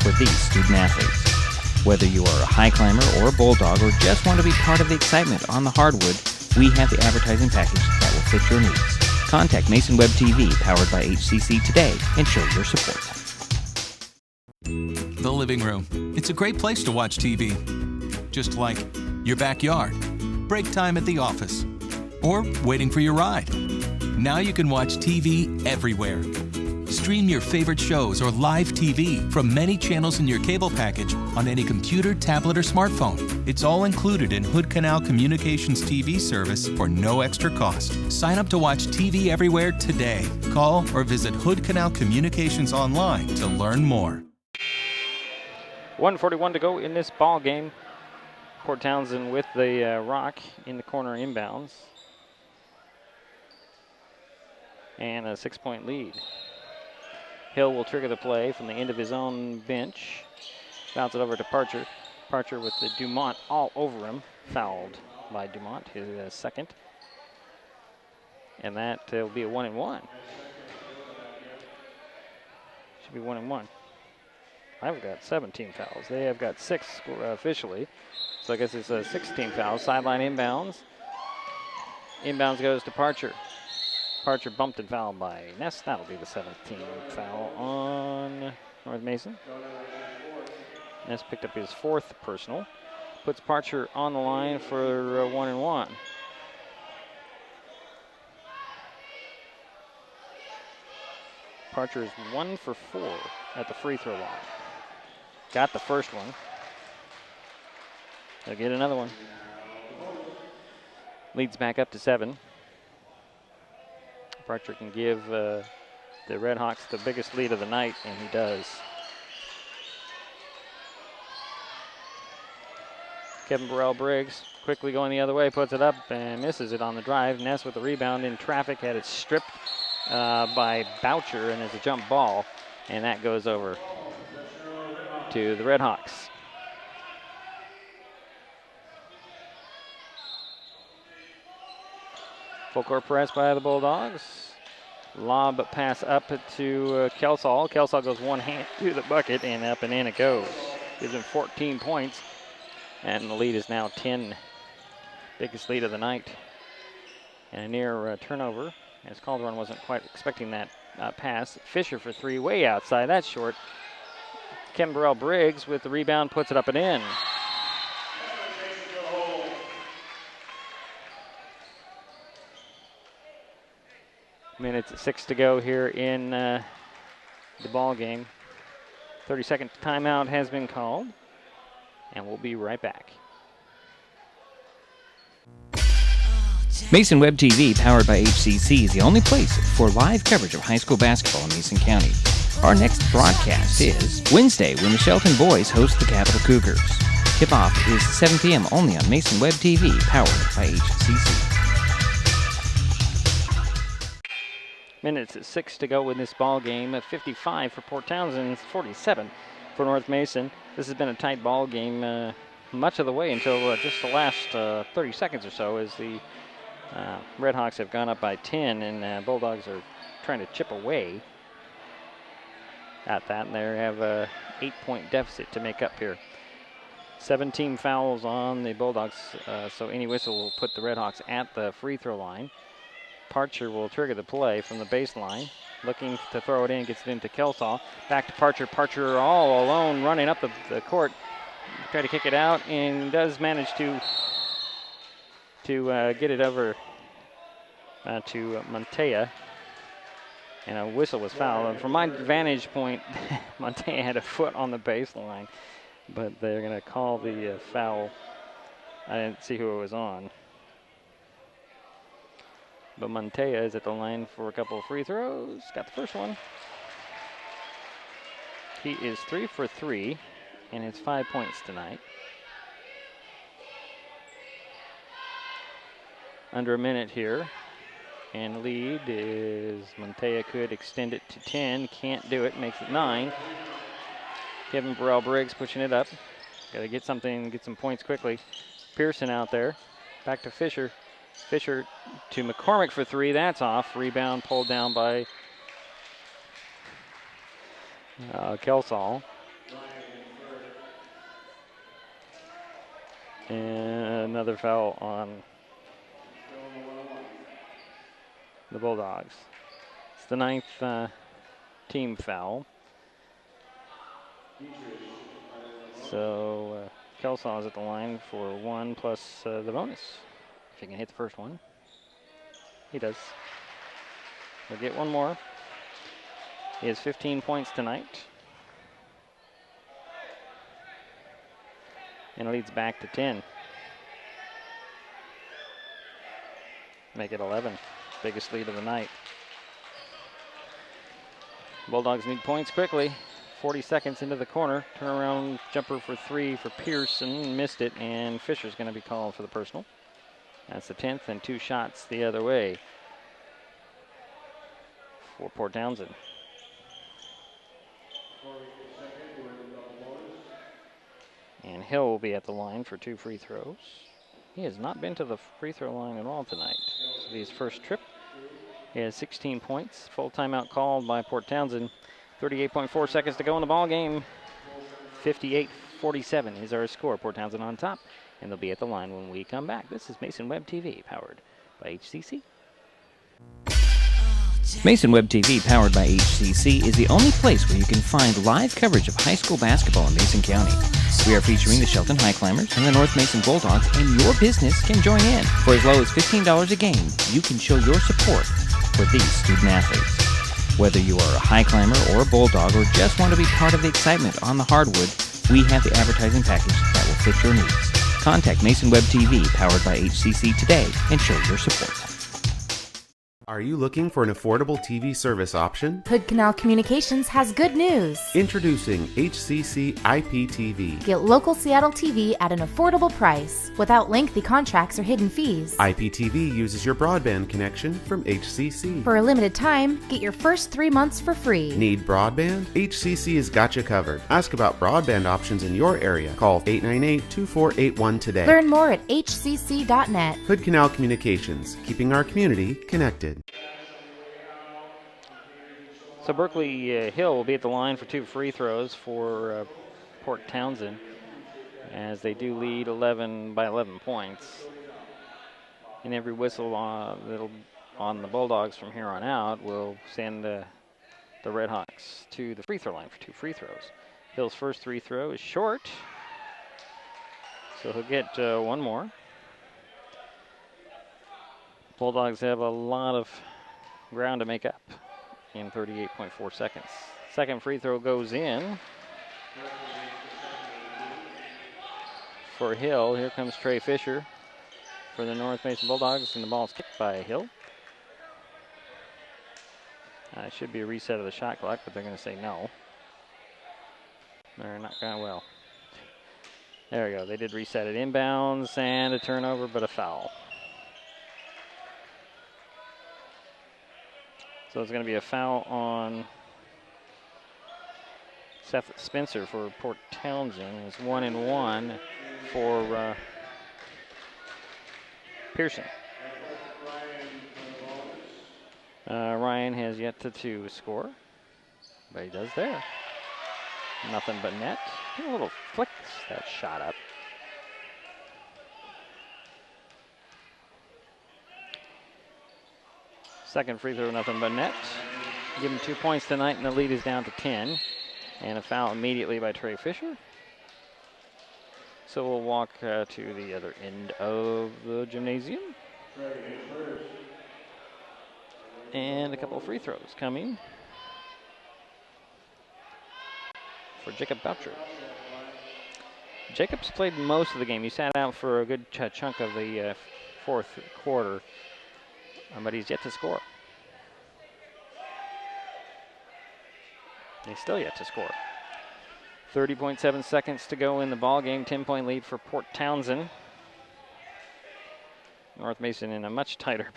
for these student athletes. Whether you are a high climber or a Bulldog, or just want to be part of the excitement on the hardwood, we have the advertising package that will fit your needs. Contact Mason Web TV, powered by HCC today, and show your support. The living room. It's a great place to watch TV. Just like your backyard, break time at the office, or waiting for your ride. Now you can watch TV everywhere. Stream your favorite shows or live TV from many channels in your cable package on any computer, tablet, or smartphone. It's all included in Hood Canal Communications TV service for no extra cost. Sign up to watch TV everywhere today. Call or visit Hood Canal Communications online to learn more. 1:41 to go in this ball game. Port Townsend with the rock in the corner inbounds. And a 6-point lead. Hill will trigger the play from the end of his own bench. Bounce it over to Parcher. Parcher with the Dumont all over him. Fouled by Dumont, his second. And that will be a 1-1. Should be 1-1. I've got 17 fouls. They have got 6 officially. So I guess it's a 16 foul. Sideline inbounds. Inbounds goes to Parcher. Parcher bumped and fouled by Ness. That'll be the 17th foul on North Mason. Ness picked up his 4th personal. Puts Parcher on the line for 1-1. Parcher is 1 for 4 at the free throw line. Got the first one. They'll get another one. Leads back up to 7. Parcher can give the Redhawks the biggest lead of the night, and he does. Kevin Burrell-Briggs quickly going the other way, puts it up and misses it on the drive. Ness with the rebound in traffic, had it stripped by Boucher, and it's a jump ball, and that goes over to the Redhawks. Full court press by the Bulldogs. Lob pass up to Kelsall. Kelsall goes one hand to the bucket, and up and in it goes. Gives him 14 points, and the lead is now 10. Biggest lead of the night. And a near turnover, as Calderon wasn't quite expecting that pass. Fisher for 3, way outside. That's short. Kevin Burrell-Briggs with the rebound, puts it up and in. Minutes 6 to go here in the ball game. 30-second timeout has been called, and we'll be right back. Mason Web TV, powered by HCC, is the only place for live coverage of high school basketball in Mason County. Our next broadcast is Wednesday, when the Shelton boys host the Capital Cougars. Tip-off is 7 p.m. only on Mason Web TV, powered by HCC. Minutes 6 to go in this ball game. 55 for Port Townsend, 47 for North Mason. This has been a tight ball game much of the way until just the last 30 seconds or so, as the Redhawks have gone up by 10, and Bulldogs are trying to chip away at that, and they have a 8-point deficit to make up here. 17 fouls on the Bulldogs, so any whistle will put the Redhawks at the free throw line. Parcher will trigger the play from the baseline. Looking to throw it in, gets it into Kelsall. Back to Parcher. Parcher all alone running up the court. Try to kick it out, and does manage to get it over to Montea. And a whistle was fouled. And from my vantage point, Montea had a foot on the baseline, but they're going to call the foul. I didn't see who it was on. But Montea is at the line for a couple of free throws. Got the first one. He is 3 for 3, and it's 5 points tonight. Under a minute here. And lead is Montea could extend it to 10. Can't do it. Makes it 9. Kevin Burrell-Briggs pushing it up. Got to get something, get some points quickly. Pearson out there. Back to Fisher. Fisher to McCormick for 3. That's off. Rebound pulled down by Kelsall. And another foul on the Bulldogs. It's the 9th team foul. So Kelsall is at the line for 1 plus the bonus. If he can hit the first one. He does. We'll get one more. He has 15 points tonight. And leads back to 10. Make it 11. Biggest lead of the night. Bulldogs need points quickly. 40 seconds into the corner. Turnaround jumper for 3 for Pearson. Missed it, and Fisher's going to be called for the personal. That's the 10th, and 2 shots the other way for Port Townsend. And Hill will be at the line for 2 free throws. He has not been to the free throw line at all tonight. This will be his first trip. He has 16 points. Full timeout called by Port Townsend. 38.4 seconds to go in the ball game. 58-47 is our score. Port Townsend on top, and they'll be at the line when we come back. This is Mason Web TV, powered by HCC. Mason Web TV, powered by HCC, is the only place where you can find live coverage of high school basketball in Mason County. We are featuring the Shelton High Climbers and the North Mason Bulldogs, and your business can join in. For as low as $15 a game, you can show your support for these student athletes. Whether you are a high climber or a bulldog, or just want to be part of the excitement on the hardwood, we have the advertising package that will fit your needs. Contact Mason Web TV, powered by HCC today, and show your support. Are you looking for an affordable TV service option? Hood Canal Communications has good news. Introducing HCC IPTV. Get local Seattle TV at an affordable price without lengthy contracts or hidden fees. IPTV uses your broadband connection from HCC. For a limited time, get your first 3 months for free. Need broadband? HCC has got you covered. Ask about broadband options in your area. Call 898-2481 today. Learn more at hcc.net. Hood Canal Communications, keeping our community connected. So Berkeley Hill will be at the line for 2 free throws for Port Townsend, as they do lead 11 by 11 points. And every whistle that'll on the Bulldogs from here on out will send the Redhawks to the free throw line for 2 free throws. Hill's first free throw is short, so he'll get 1 more. Bulldogs have a lot of ground to make up in 38.4 seconds. Second free throw goes in for Hill. Here comes Trey Fisher for the North Mason Bulldogs, and the ball's kicked by Hill. It should be a reset of the shot clock, but they're going to say no. They're not going to, well. There we go. They did reset it. Inbounds and a turnover, but a foul. So it's going to be a foul on Seth Spencer for Port Townsend. It's 1-and-1 for Pearson. Ryan has yet to score, but he does there. Nothing but net. A little flicks that shot up. Second free throw, nothing but net. Give him 2 points tonight, and the lead is down to 10. And a foul immediately by Trey Fisher. So we'll walk to the other end of the gymnasium. And a couple of free throws coming for Jacob Boucher. Jacob's played most of the game. He sat out for a good chunk of the fourth quarter, but he's yet to score. He's still yet to score. 30.7 seconds to go in the ball game. 10-point lead for Port Townsend. North Mason in a much tighter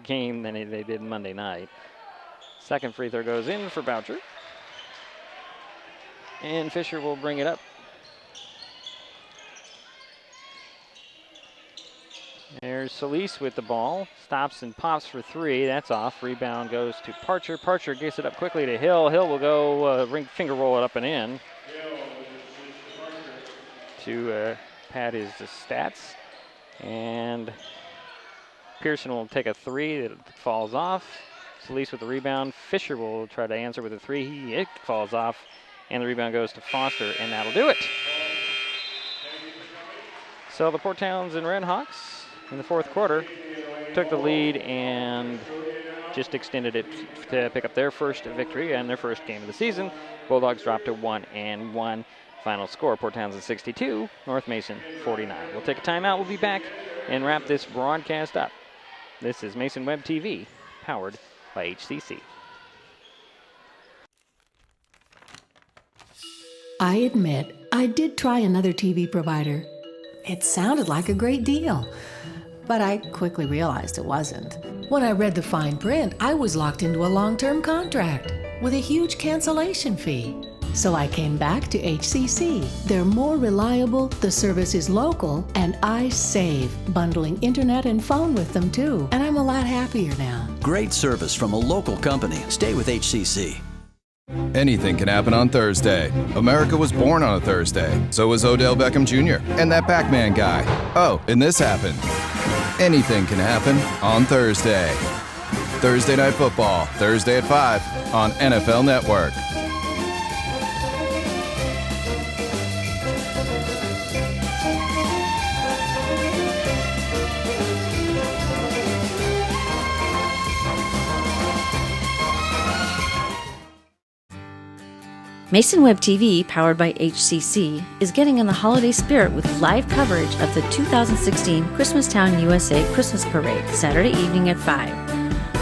game than they did Monday night. Second free throw goes in for Boucher. And Fisher will bring it up. There's Solis with the ball. Stops and pops for 3. That's off. Rebound goes to Parcher. Parcher gets it up quickly to Hill. Hill will go finger roll it up and in to pad his stats. And Pearson will take a 3 that falls off. Solis with the rebound. Fisher will try to answer with a 3. It falls off. And the rebound goes to Foster, and that'll do it. So the Port Townsend Redhawks in the fourth quarter took the lead and just extended it to pick up their first victory and their first game of the season. Bulldogs dropped to 1-1. Final score, Port Townsend 62, North Mason 49. We'll take a timeout. We'll be back and wrap this broadcast up. This is Mason Web TV, powered by HCC. I admit, I did try another TV provider. It sounded like a great deal, but I quickly realized it wasn't. When I read the fine print, I was locked into a long-term contract with a huge cancellation fee. So I came back to HCC. They're more reliable, the service is local, and I save, bundling internet and phone with them too. And I'm a lot happier now. Great service from a local company. Stay with HCC. Anything can happen on Thursday. America was born on a Thursday. So was Odell Beckham Jr. and that Pac-Man guy. Oh, and this happened. Anything can happen on Thursday. Thursday Night Football, Thursday at 5 on NFL Network. Mason Web TV, powered by HCC, is getting in the holiday spirit with live coverage of the 2016 Christmastown USA Christmas Parade, Saturday evening at 5.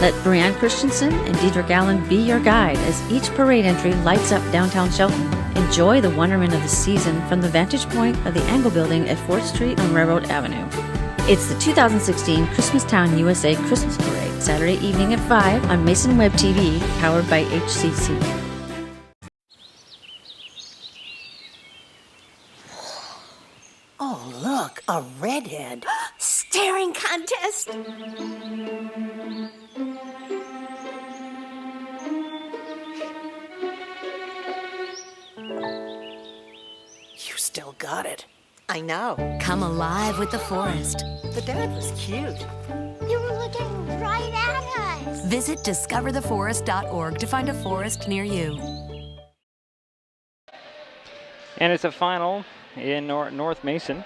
Let Brianne Christensen and Dedrick Allan be your guide as each parade entry lights up downtown Shelton. Enjoy the wonderment of the season from the vantage point of the Angle Building at 4th Street on Railroad Avenue. It's the 2016 Christmastown USA Christmas Parade, Saturday evening at 5 on Mason Web TV, powered by HCC. Oh, look, a redhead. Staring contest. You still got it. I know. Come alive with the forest. The dad was cute. You were looking right at us. Visit discovertheforest.org to find a forest near you. And it's a final in North Mason.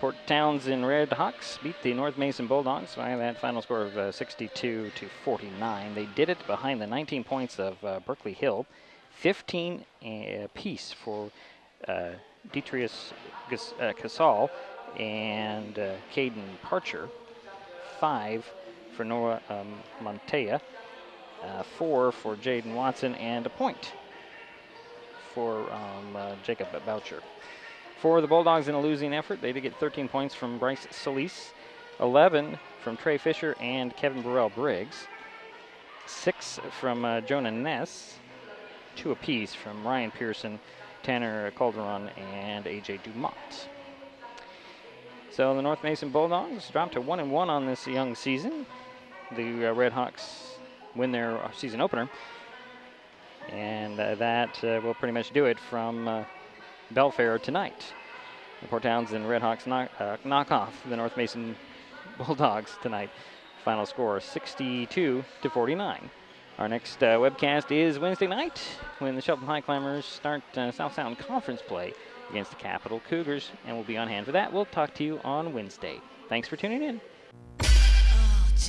Port Townsend Redhawks beat the North Mason Bulldogs by that final score of 62-49. They did it behind the 19 points of Berkeley Hill, 15 apiece for Detrius Casal and Caden Parcher, 5 for Noah Montea, 4 for Jaden Watson, and a point for Jacob Boucher. For the Bulldogs in a losing effort, they did get 13 points from Bryce Solis, 11 from Trey Fisher and Kevin Burrell Briggs, 6 from Jonah Ness, 2 apiece from Ryan Pearson, Tanner Calderon, and AJ Dumont. So the North Mason Bulldogs dropped to 1-1 on this young season. The Redhawks win their season opener, and that will pretty much do it from Belfair tonight. The Port Townsend Redhawks knock off the North Mason Bulldogs tonight. Final score 62-49. Our next webcast is Wednesday night when the Shelton High Climbers start South Sound Conference play against the Capital Cougars, and we'll be on hand for that. We'll talk to you on Wednesday. Thanks for tuning in.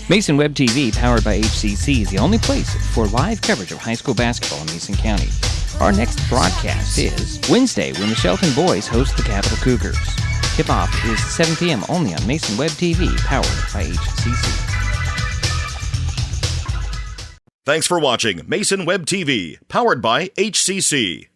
Mason Web TV, powered by HCC, is the only place for live coverage of high school basketball in Mason County. Our next broadcast is Wednesday when the Shelton boys host the Capital Cougars. Tip-off is 7 p.m. only on Mason Web TV, powered by HCC. Thanks for watching Mason Web TV, powered by HCC.